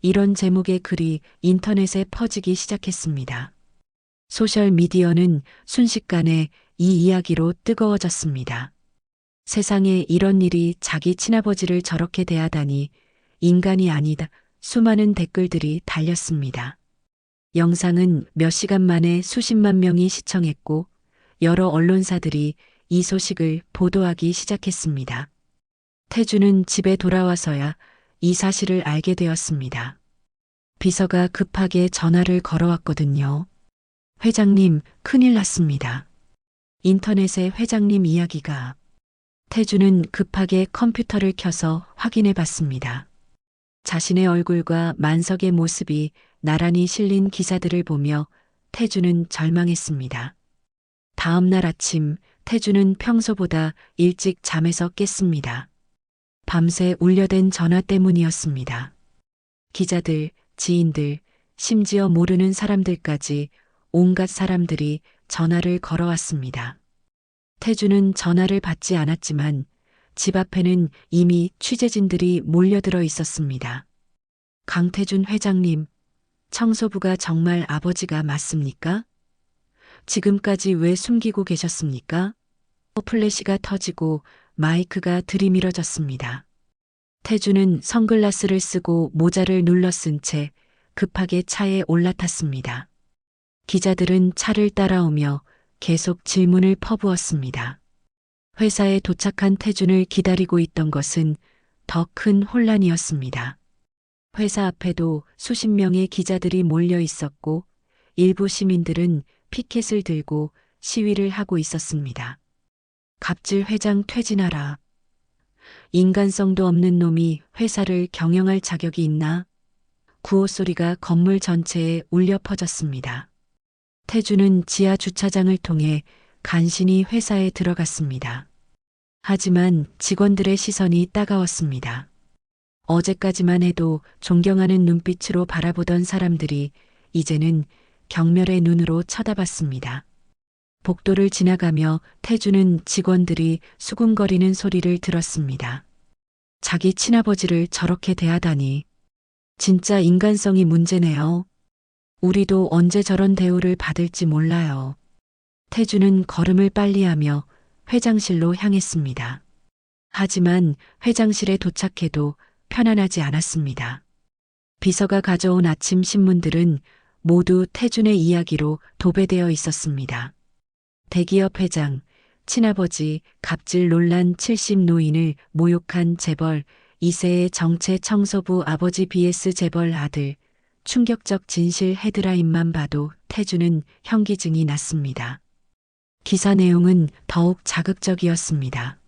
이런 제목의 글이 인터넷에 퍼지기 시작했습니다. 소셜미디어는 순식간에 이 이야기로 뜨거워졌습니다. 세상에 이런 일이 자기 친아버지를 저렇게 대하다니 인간이 아니다. 수많은 댓글들이 달렸습니다. 영상은 몇 시간 만에 수십만 명이 시청했고 여러 언론사들이 이 소식을 보도하기 시작했습니다. 태주는 집에 돌아와서야 이 사실을 알게 되었습니다. 비서가 급하게 전화를 걸어왔거든요. 회장님, 큰일 났습니다. 인터넷에 회장님 이야기가. 태주는 급하게 컴퓨터를 켜서 확인해 봤습니다. 자신의 얼굴과 만석의 모습이 나란히 실린 기사들을 보며 태주는 절망했습니다. 다음 날 아침 태주는 평소보다 일찍 잠에서 깼습니다. 밤새 울려댄 전화 때문이었습니다. 기자들, 지인들, 심지어 모르는 사람들까지 온갖 사람들이 전화를 걸어왔습니다. 태주는 전화를 받지 않았지만 집 앞에는 이미 취재진들이 몰려들어 있었습니다. 강태준 회장님, 청소부가 정말 아버지가 맞습니까? 지금까지 왜 숨기고 계셨습니까? 플래시가 터지고 마이크가 들이밀어졌습니다. 태주는 선글라스를 쓰고 모자를 눌러 쓴 채 급하게 차에 올라탔습니다. 기자들은 차를 따라오며 계속 질문을 퍼부었습니다. 회사에 도착한 태준을 기다리고 있던 것은 더 큰 혼란이었습니다. 회사 앞에도 수십 명의 기자들이 몰려 있었고 일부 시민들은 피켓을 들고 시위를 하고 있었습니다. 갑질 회장 퇴진하라. 인간성도 없는 놈이 회사를 경영할 자격이 있나? 구호 소리가 건물 전체에 울려 퍼졌습니다. 태주는 지하 주차장을 통해 간신히 회사에 들어갔습니다. 하지만 직원들의 시선이 따가웠습니다. 어제까지만 해도 존경하는 눈빛으로 바라보던 사람들이 이제는 경멸의 눈으로 쳐다봤습니다. 복도를 지나가며 태주는 직원들이 수군거리는 소리를 들었습니다. 자기 친아버지를 저렇게 대하다니. 진짜 인간성이 문제네요. 우리도 언제 저런 대우를 받을지 몰라요. 태주는 걸음을 빨리하며 회장실로 향했습니다. 하지만 회장실에 도착해도 편안하지 않았습니다. 비서가 가져온 아침 신문들은 모두 태준의 이야기로 도배되어 있었습니다. 대기업 회장, 친아버지, 갑질 논란 70 노인을 모욕한 재벌, 2세의 정체 청소부 아버지 vs 재벌 아들, 충격적 진실 헤드라인만 봐도 태주는 현기증이 났습니다. 기사 내용은 더욱 자극적이었습니다.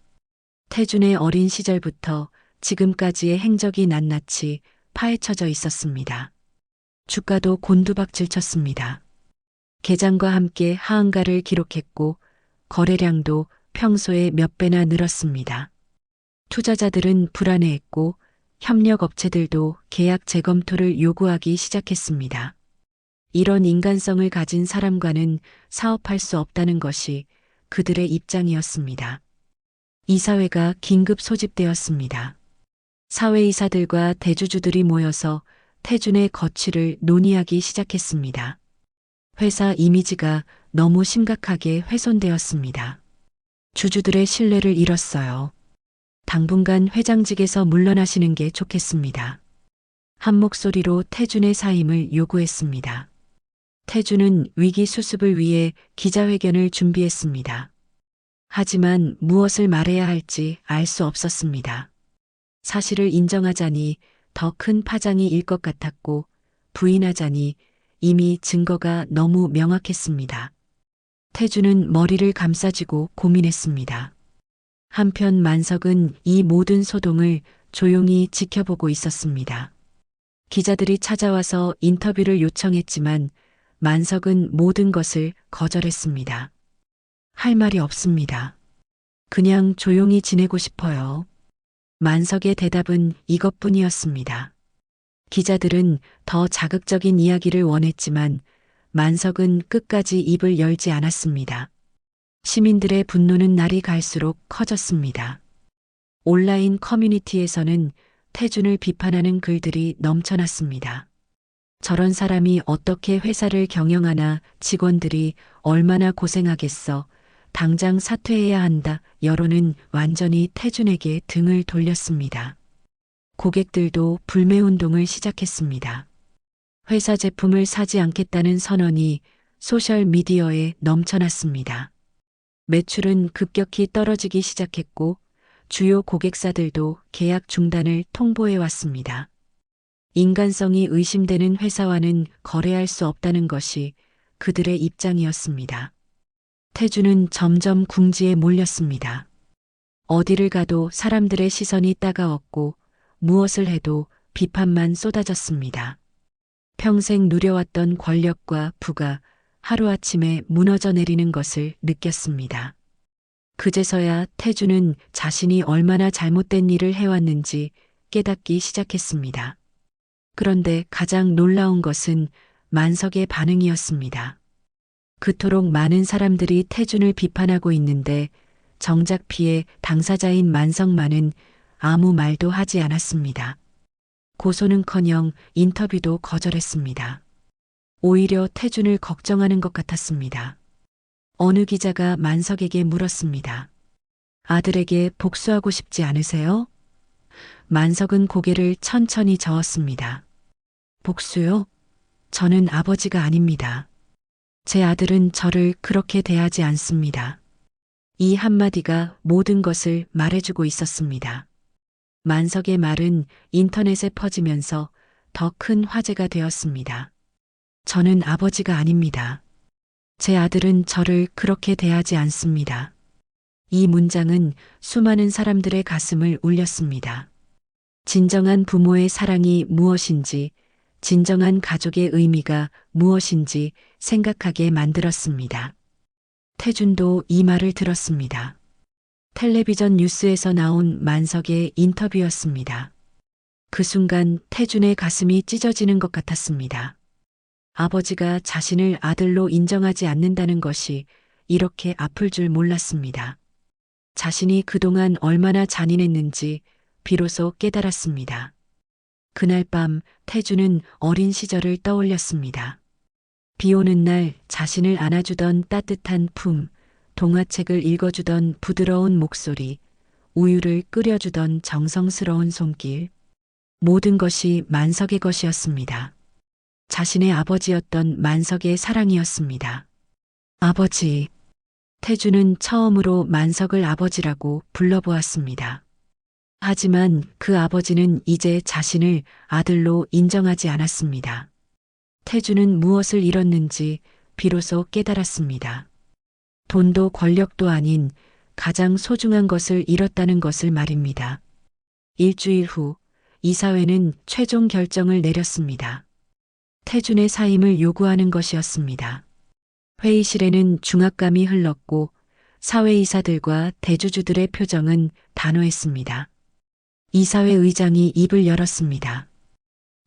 태준의 어린 시절부터 지금까지의 행적이 낱낱이 파헤쳐져 있었습니다. 주가도 곤두박질 쳤습니다. 계장과 함께 하한가를 기록했고 거래량도 평소에 몇 배나 늘었습니다. 투자자들은 불안해했고 협력업체들도 계약 재검토를 요구하기 시작했습니다. 이런 인간성을 가진 사람과는 사업할 수 없다는 것이 그들의 입장이었습니다. 이사회가 긴급 소집되었습니다. 사회이사들과 대주주들이 모여서 태준의 거취를 논의하기 시작했습니다. 회사 이미지가 너무 심각하게 훼손되었습니다. 주주들의 신뢰를 잃었어요. 당분간 회장직에서 물러나시는 게 좋겠습니다. 한 목소리로 태준의 사임을 요구했습니다. 태준은 위기 수습을 위해 기자회견을 준비했습니다. 하지만 무엇을 말해야 할지 알 수 없었습니다. 사실을 인정하자니 더 큰 파장이 일 것 같았고 부인하자니 이미 증거가 너무 명확했습니다. 태준은 머리를 감싸쥐고 고민했습니다. 한편 만석은 이 모든 소동을 조용히 지켜보고 있었습니다. 기자들이 찾아와서 인터뷰를 요청했지만 만석은 모든 것을 거절했습니다. 할 말이 없습니다. 그냥 조용히 지내고 싶어요. 만석의 대답은 이것뿐이었습니다. 기자들은 더 자극적인 이야기를 원했지만 만석은 끝까지 입을 열지 않았습니다. 시민들의 분노는 날이 갈수록 커졌습니다. 온라인 커뮤니티에서는 태준을 비판하는 글들이 넘쳐났습니다. 저런 사람이 어떻게 회사를 경영하나, 직원들이 얼마나 고생하겠어, 당장 사퇴해야 한다. 여론은 완전히 태준에게 등을 돌렸습니다. 고객들도 불매운동을 시작했습니다. 회사 제품을 사지 않겠다는 선언이 소셜미디어에 넘쳐났습니다. 매출은 급격히 떨어지기 시작했고 주요 고객사들도 계약 중단을 통보해 왔습니다. 인간성이 의심되는 회사와는 거래할 수 없다는 것이 그들의 입장이었습니다. 태준은 점점 궁지에 몰렸습니다. 어디를 가도 사람들의 시선이 따가웠고 무엇을 해도 비판만 쏟아졌습니다. 평생 누려왔던 권력과 부가 하루아침에 무너져 내리는 것을 느꼈습니다. 그제서야 태준은 자신이 얼마나 잘못된 일을 해왔는지 깨닫기 시작했습니다. 그런데 가장 놀라운 것은 만석의 반응이었습니다. 그토록 많은 사람들이 태준을 비판하고 있는데 정작 피해 당사자인 만석만은 아무 말도 하지 않았습니다. 고소는커녕 인터뷰도 거절했습니다. 오히려 태준을 걱정하는 것 같았습니다. 어느 기자가 만석에게 물었습니다. 아들에게 복수하고 싶지 않으세요? 만석은 고개를 천천히 저었습니다. 복수요? 저는 아버지가 아닙니다. 제 아들은 저를 그렇게 대하지 않습니다. 이 한마디가 모든 것을 말해주고 있었습니다. 만석의 말은 인터넷에 퍼지면서 더 큰 화제가 되었습니다. 저는 아버지가 아닙니다. 제 아들은 저를 그렇게 대하지 않습니다. 이 문장은 수많은 사람들의 가슴을 울렸습니다. 진정한 부모의 사랑이 무엇인지, 진정한 가족의 의미가 무엇인지 생각하게 만들었습니다. 태준도 이 말을 들었습니다. 텔레비전 뉴스에서 나온 만석의 인터뷰였습니다. 그 순간 태준의 가슴이 찢어지는 것 같았습니다. 아버지가 자신을 아들로 인정하지 않는다는 것이 이렇게 아플 줄 몰랐습니다. 자신이 그동안 얼마나 잔인했는지 비로소 깨달았습니다. 그날 밤 태준은 어린 시절을 떠올렸습니다. 비 오는 날 자신을 안아주던 따뜻한 품, 동화책을 읽어주던 부드러운 목소리, 우유를 끓여주던 정성스러운 손길, 모든 것이 만석의 것이었습니다. 자신의 아버지였던 만석의 사랑이었습니다. 아버지. 태준은 처음으로 만석을 아버지라고 불러보았습니다. 하지만 그 아버지는 이제 자신을 아들로 인정하지 않았습니다. 태준은 무엇을 잃었는지 비로소 깨달았습니다. 돈도 권력도 아닌 가장 소중한 것을 잃었다는 것을 말입니다. 일주일 후 이사회는 최종 결정을 내렸습니다. 태준의 사임을 요구하는 것이었습니다. 회의실에는 중압감이 흘렀고 사회이사들과 대주주들의 표정은 단호했습니다. 이사회 의장이 입을 열었습니다.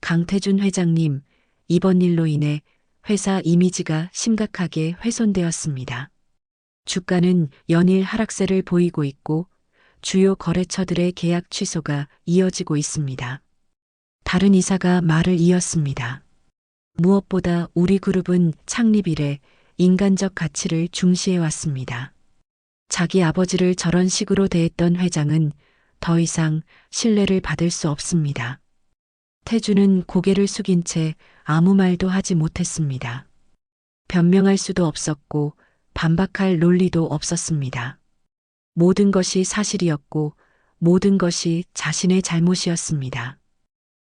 강태준 회장님, 이번 일로 인해 회사 이미지가 심각하게 훼손되었습니다. 주가는 연일 하락세를 보이고 있고 주요 거래처들의 계약 취소가 이어지고 있습니다. 다른 이사가 말을 이었습니다. 무엇보다 우리 그룹은 창립 이래 인간적 가치를 중시해 왔습니다. 자기 아버지를 저런 식으로 대했던 회장은 더 이상 신뢰를 받을 수 없습니다. 태준은 고개를 숙인 채 아무 말도 하지 못했습니다. 변명할 수도 없었고 반박할 논리도 없었습니다. 모든 것이 사실이었고 모든 것이 자신의 잘못이었습니다.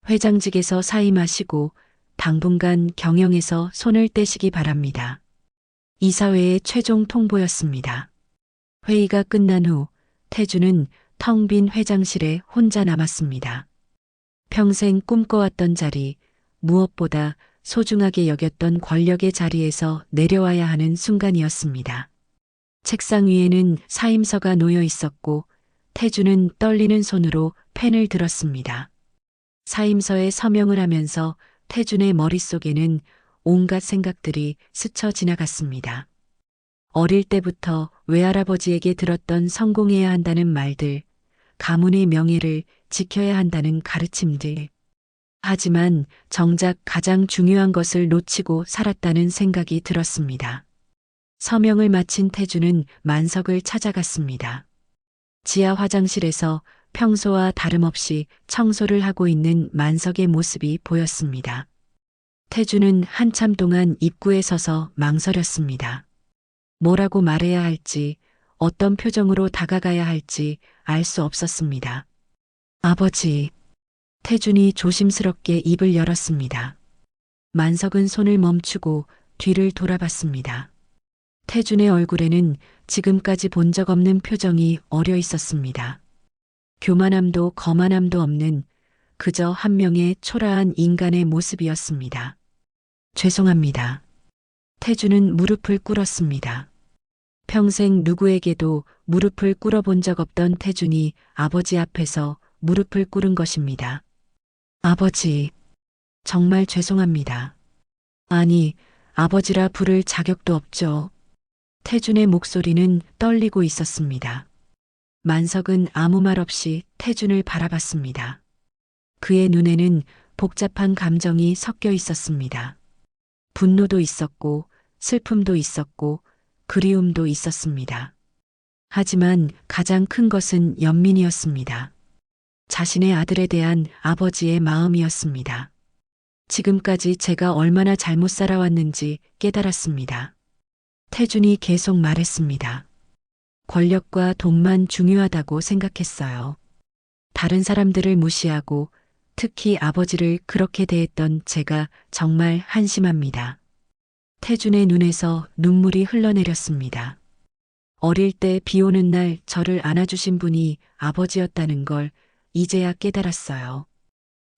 회장직에서 사임하시고 당분간 경영에서 손을 떼시기 바랍니다. 이사회의 최종 통보였습니다. 회의가 끝난 후 태준은 텅 빈 회장실에 혼자 남았습니다. 평생 꿈꿔왔던 자리, 무엇보다 소중하게 여겼던 권력의 자리에서 내려와야 하는 순간이었습니다. 책상 위에는 사임서가 놓여 있었고 태준은 떨리는 손으로 펜을 들었습니다. 사임서에 서명을 하면서 태준의 머릿속에는 온갖 생각들이 스쳐 지나갔습니다. 어릴 때부터 외할아버지에게 들었던 성공해야 한다는 말들, 가문의 명예를 지켜야 한다는 가르침들. 하지만 정작 가장 중요한 것을 놓치고 살았다는 생각이 들었습니다. 서명을 마친 태주는 만석을 찾아갔습니다. 지하 화장실에서 평소와 다름없이 청소를 하고 있는 만석의 모습이 보였습니다. 태주는 한참 동안 입구에 서서 망설였습니다. 뭐라고 말해야 할지, 어떤 표정으로 다가가야 할지 알 수 없었습니다. 아버지. 태준이 조심스럽게 입을 열었습니다. 만석은 손을 멈추고 뒤를 돌아봤습니다. 태준의 얼굴에는 지금까지 본 적 없는 표정이 어려 있었습니다. 교만함도 거만함도 없는 그저 한 명의 초라한 인간의 모습이었습니다. 죄송합니다. 태준은 무릎을 꿇었습니다. 평생 누구에게도 무릎을 꿇어본 적 없던 태준이 아버지 앞에서 무릎을 꿇은 것입니다. 아버지, 정말 죄송합니다. 아니, 아버지라 부를 자격도 없죠. 태준의 목소리는 떨리고 있었습니다. 만석은 아무 말 없이 태준을 바라봤습니다. 그의 눈에는 복잡한 감정이 섞여 있었습니다. 분노도 있었고, 슬픔도 있었고, 그리움도 있었습니다. 하지만 가장 큰 것은 연민이었습니다. 자신의 아들에 대한 아버지의 마음이었습니다. 지금까지 제가 얼마나 잘못 살아왔는지 깨달았습니다. 태준이 계속 말했습니다. 권력과 돈만 중요하다고 생각했어요. 다른 사람들을 무시하고 특히 아버지를 그렇게 대했던 제가 정말 한심합니다. 태준의 눈에서 눈물이 흘러내렸습니다. 어릴 때 비 오는 날 저를 안아주신 분이 아버지였다는 걸 이제야 깨달았어요.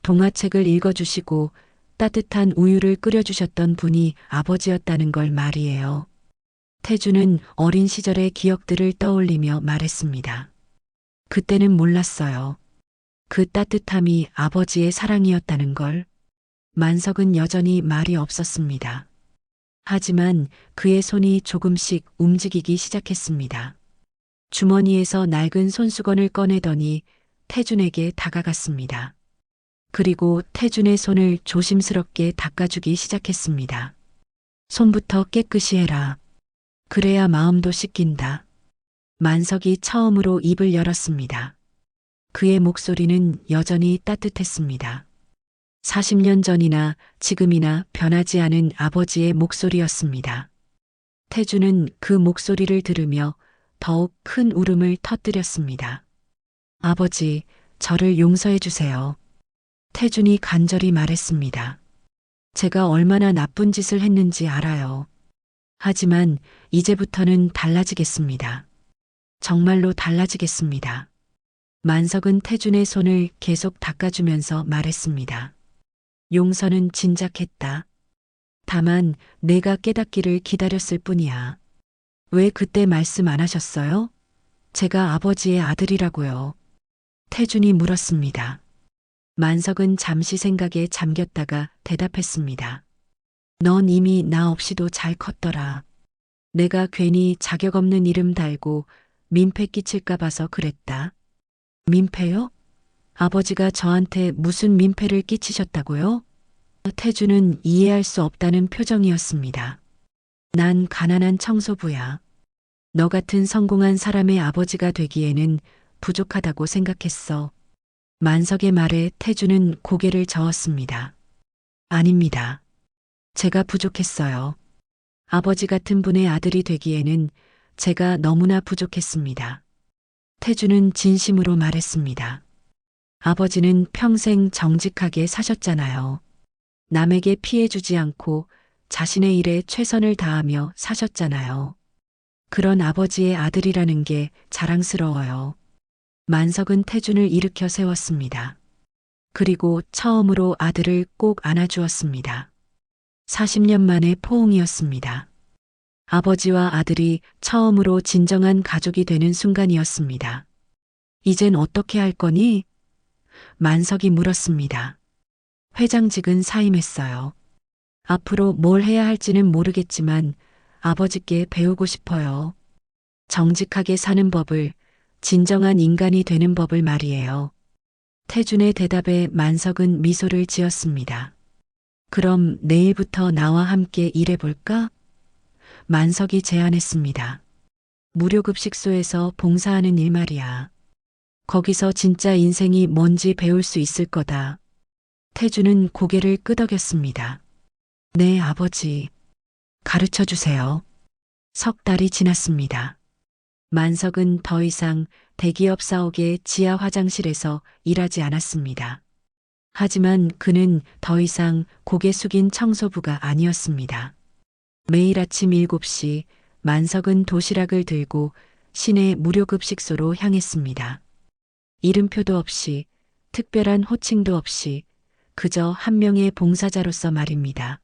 동화책을 읽어주시고 따뜻한 우유를 끓여주셨던 분이 아버지였다는 걸 말이에요. 태준은 어린 시절의 기억들을 떠올리며 말했습니다. 그때는 몰랐어요. 그 따뜻함이 아버지의 사랑이었다는 걸. 만석은 여전히 말이 없었습니다. 하지만 그의 손이 조금씩 움직이기 시작했습니다. 주머니에서 낡은 손수건을 꺼내더니 태준에게 다가갔습니다. 그리고 태준의 손을 조심스럽게 닦아주기 시작했습니다. 손부터 깨끗이 해라. 그래야 마음도 씻긴다. 만석이 처음으로 입을 열었습니다. 그의 목소리는 여전히 따뜻했습니다. 40년 전이나 지금이나 변하지 않은 아버지의 목소리였습니다. 태준은 그 목소리를 들으며 더욱 큰 울음을 터뜨렸습니다. 아버지, 저를 용서해 주세요. 태준이 간절히 말했습니다. 제가 얼마나 나쁜 짓을 했는지 알아요. 하지만 이제부터는 달라지겠습니다. 정말로 달라지겠습니다. 만석은 태준의 손을 계속 닦아주면서 말했습니다. 용서는 진작했다. 다만 내가 깨닫기를 기다렸을 뿐이야. 왜 그때 말씀 안 하셨어요? 제가 아버지의 아들이라고요. 태준이 물었습니다. 만석은 잠시 생각에 잠겼다가 대답했습니다. 넌 이미 나 없이도 잘 컸더라. 내가 괜히 자격 없는 이름 달고 민폐 끼칠까 봐서 그랬다. 민폐요? 아버지가 저한테 무슨 민폐를 끼치셨다고요? 태준은 이해할 수 없다는 표정이었습니다. 난 가난한 청소부야. 너 같은 성공한 사람의 아버지가 되기에는 부족하다고 생각했어. 만석의 말에 태준은 고개를 저었습니다. 아닙니다. 제가 부족했어요. 아버지 같은 분의 아들이 되기에는 제가 너무나 부족했습니다. 태준은 진심으로 말했습니다. 아버지는 평생 정직하게 사셨잖아요. 남에게 피해 주지 않고 자신의 일에 최선을 다하며 사셨잖아요. 그런 아버지의 아들이라는 게 자랑스러워요. 만석은 태준을 일으켜 세웠습니다. 그리고 처음으로 아들을 꼭 안아주었습니다. 40년 만의 포옹이었습니다. 아버지와 아들이 처음으로 진정한 가족이 되는 순간이었습니다. 이젠 어떻게 할 거니? 만석이 물었습니다. 회장직은 사임했어요. 앞으로 뭘 해야 할지는 모르겠지만 아버지께 배우고 싶어요. 정직하게 사는 법을, 진정한 인간이 되는 법을 말이에요. 태준의 대답에 만석은 미소를 지었습니다. 그럼 내일부터 나와 함께 일해볼까? 만석이 제안했습니다. 무료급식소에서 봉사하는 일 말이야. 거기서 진짜 인생이 뭔지 배울 수 있을 거다. 태주는 고개를 끄덕였습니다. 네, 아버지. 가르쳐 주세요. 석 달이 지났습니다. 만석은 더 이상 대기업 사옥의 지하 화장실에서 일하지 않았습니다. 하지만 그는 더 이상 고개 숙인 청소부가 아니었습니다. 매일 아침 7시 만석은 도시락을 들고 시내 무료급식소로 향했습니다. 이름표도 없이 특별한 호칭도 없이 그저 한 명의 봉사자로서 말입니다.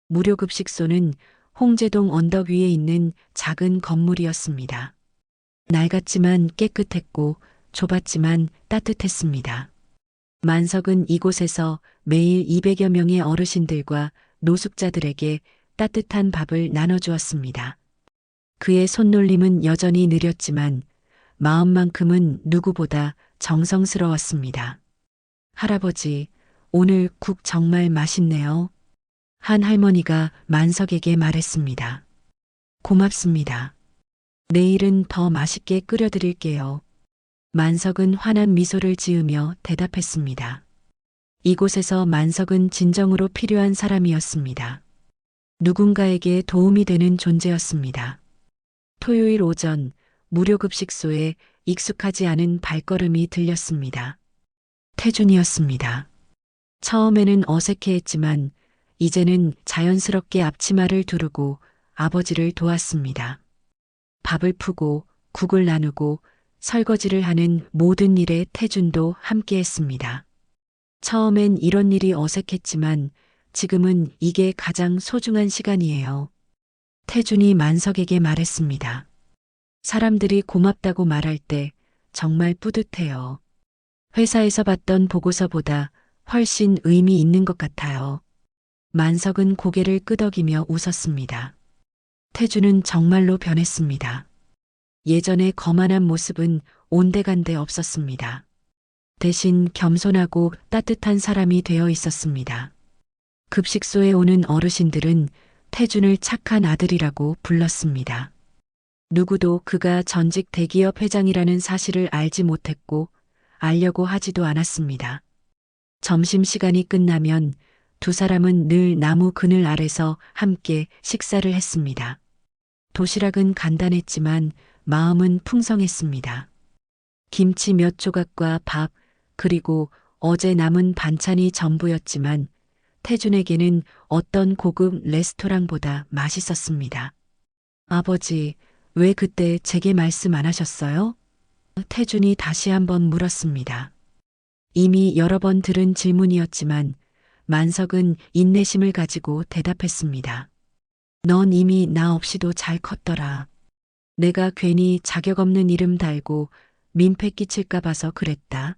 무료급식소는 홍제동 언덕 위에 있는 작은 건물이었습니다. 낡았지만 깨끗했고 좁았지만 따뜻했습니다. 만석은 이곳에서 매일 200여 명의 어르신들과 노숙자들에게 따뜻한 밥을 나눠주었습니다. 그의 손놀림은 여전히 느렸지만 마음만큼은 누구보다 정성스러웠습니다. 할아버지, 오늘 국 정말 맛있네요. 한 할머니가 만석에게 말했습니다. 고맙습니다. 내일은 더 맛있게 끓여드릴게요. 만석은 환한 미소를 지으며 대답했습니다. 이곳에서 만석은 진정으로 필요한 사람이었습니다. 누군가에게 도움이 되는 존재였습니다. 토요일 오전 무료급식소에 익숙하지 않은 발걸음이 들렸습니다. 태준이었습니다. 처음에는 어색해했지만 이제는 자연스럽게 앞치마를 두르고 아버지를 도왔습니다. 밥을 푸고 국을 나누고 설거지를 하는 모든 일에 태준도 함께했습니다. 처음엔 이런 일이 어색했지만 지금은 이게 가장 소중한 시간이에요. 태준이 만석에게 말했습니다. 사람들이 고맙다고 말할 때 정말 뿌듯해요. 회사에서 받던 보고서보다 훨씬 의미 있는 것 같아요. 만석은 고개를 끄덕이며 웃었습니다. 태준은 정말로 변했습니다. 예전의 거만한 모습은 온데간데 없었습니다. 대신 겸손하고 따뜻한 사람이 되어 있었습니다. 급식소에 오는 어르신들은 태준을 착한 아들이라고 불렀습니다. 누구도 그가 전직 대기업 회장이라는 사실을 알지 못했고 알려고 하지도 않았습니다. 점심시간이 끝나면 두 사람은 늘 나무 그늘 아래서 함께 식사를 했습니다. 도시락은 간단했지만 마음은 풍성했습니다. 김치 몇 조각과 밥, 그리고 어제 남은 반찬이 전부였지만 태준에게는 어떤 고급 레스토랑보다 맛있었습니다. 아버지, 왜 그때 제게 말씀 안 하셨어요? 태준이 다시 한번 물었습니다. 이미 여러 번 들은 질문이었지만 만석은 인내심을 가지고 대답했습니다. 넌 이미 나 없이도 잘 컸더라. 내가 괜히 자격 없는 이름 달고 민폐 끼칠까 봐서 그랬다.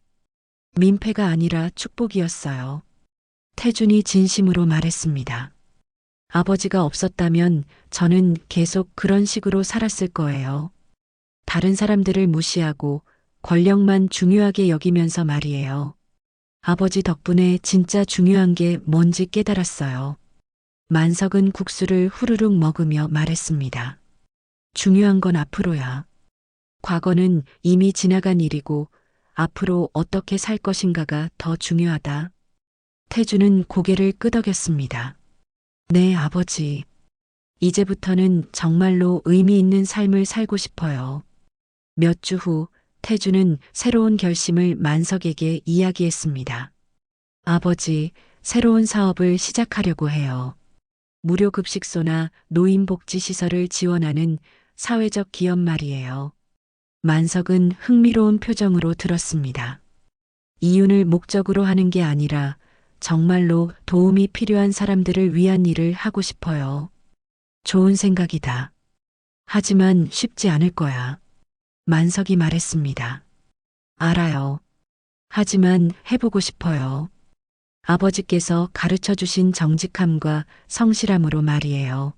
민폐가 아니라 축복이었어요. 태준이 진심으로 말했습니다. 아버지가 없었다면 저는 계속 그런 식으로 살았을 거예요. 다른 사람들을 무시하고 권력만 중요하게 여기면서 말이에요. 아버지 덕분에 진짜 중요한 게 뭔지 깨달았어요. 만석은 국수를 후루룩 먹으며 말했습니다. 중요한 건 앞으로야. 과거는 이미 지나간 일이고 앞으로 어떻게 살 것인가가 더 중요하다. 태준은 고개를 끄덕였습니다. 네, 아버지. 이제부터는 정말로 의미 있는 삶을 살고 싶어요. 몇 주 후 태준은 새로운 결심을 만석에게 이야기했습니다. 아버지, 새로운 사업을 시작하려고 해요. 무료급식소나 노인복지시설을 지원하는 사회적 기업 말이에요. 만석은 흥미로운 표정으로 들었습니다. 이윤을 목적으로 하는 게 아니라 정말로 도움이 필요한 사람들을 위한 일을 하고 싶어요. 좋은 생각이다. 하지만 쉽지 않을 거야. 만석이 말했습니다. 알아요. 하지만 해보고 싶어요. 아버지께서 가르쳐 주신 정직함과 성실함으로 말이에요.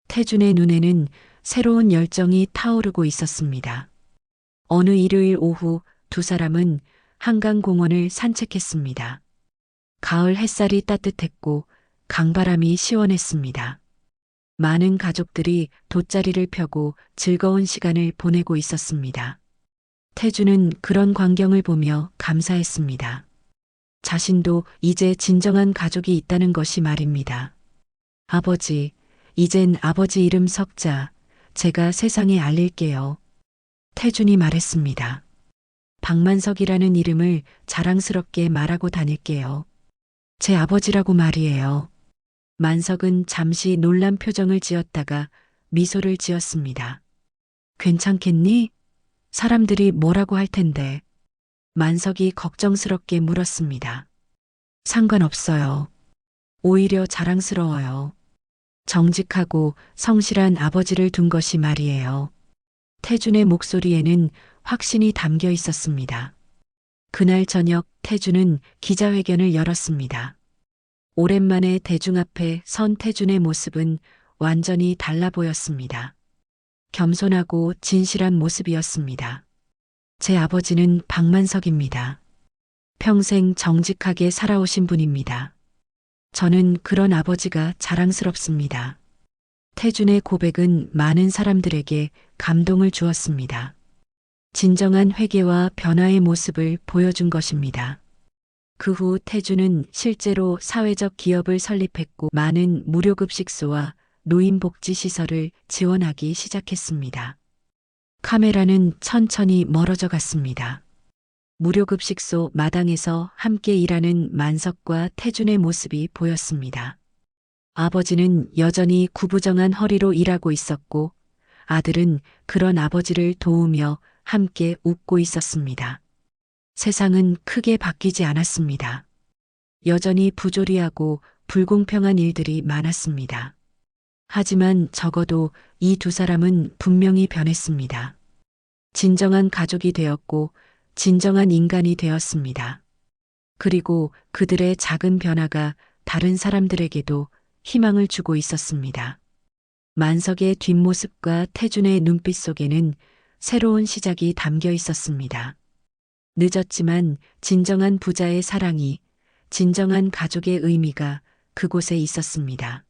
태준의 눈에는 새로운 열정이 타오르고 있었습니다. 어느 일요일 오후 두 사람은 한강공원을 산책했습니다. 가을 햇살이 따뜻했고 강바람이 시원했습니다. 많은 가족들이 돗자리를 펴고 즐거운 시간을 보내고 있었습니다. 태주는 그런 광경을 보며 감사했습니다. 자신도 이제 진정한 가족이 있다는 것이 말입니다. 아버지, 이젠 아버지 이름 석자, 제가 세상에 알릴게요. 태준이 말했습니다. 박만석이라는 이름을 자랑스럽게 말하고 다닐게요. 제 아버지라고 말이에요. 만석은 잠시 놀란 표정을 지었다가 미소를 지었습니다. 괜찮겠니? 사람들이 뭐라고 할 텐데. 만석이 걱정스럽게 물었습니다. 상관없어요. 오히려 자랑스러워요. 정직하고 성실한 아버지를 둔 것이 말이에요. 태준의 목소리에는 확신이 담겨 있었습니다. 그날 저녁 태준은 기자회견을 열었습니다. 오랜만에 대중 앞에 선 태준의 모습은 완전히 달라 보였습니다. 겸손하고 진실한 모습이었습니다. 제 아버지는 박만석입니다. 평생 정직하게 살아오신 분입니다. 저는 그런 아버지가 자랑스럽습니다. 태준의 고백은 많은 사람들에게 감동을 주었습니다. 진정한 회개와 변화의 모습을 보여준 것입니다. 그 후 태준은 실제로 사회적 기업을 설립했고 많은 무료급식소와 노인복지시설을 지원하기 시작했습니다. 카메라는 천천히 멀어져 갔습니다. 무료급식소 마당에서 함께 일하는 만석과 태준의 모습이 보였습니다. 아버지는 여전히 구부정한 허리로 일하고 있었고 아들은 그런 아버지를 도우며 함께 웃고 있었습니다. 세상은 크게 바뀌지 않았습니다. 여전히 부조리하고 불공평한 일들이 많았습니다. 하지만 적어도 이 두 사람은 분명히 변했습니다. 진정한 가족이 되었고 진정한 인간이 되었습니다. 그리고 그들의 작은 변화가 다른 사람들에게도 희망을 주고 있었습니다. 만석의 뒷모습과 태준의 눈빛 속에는 새로운 시작이 담겨 있었습니다. 늦었지만 진정한 부자의 사랑이, 진정한 가족의 의미가 그곳에 있었습니다.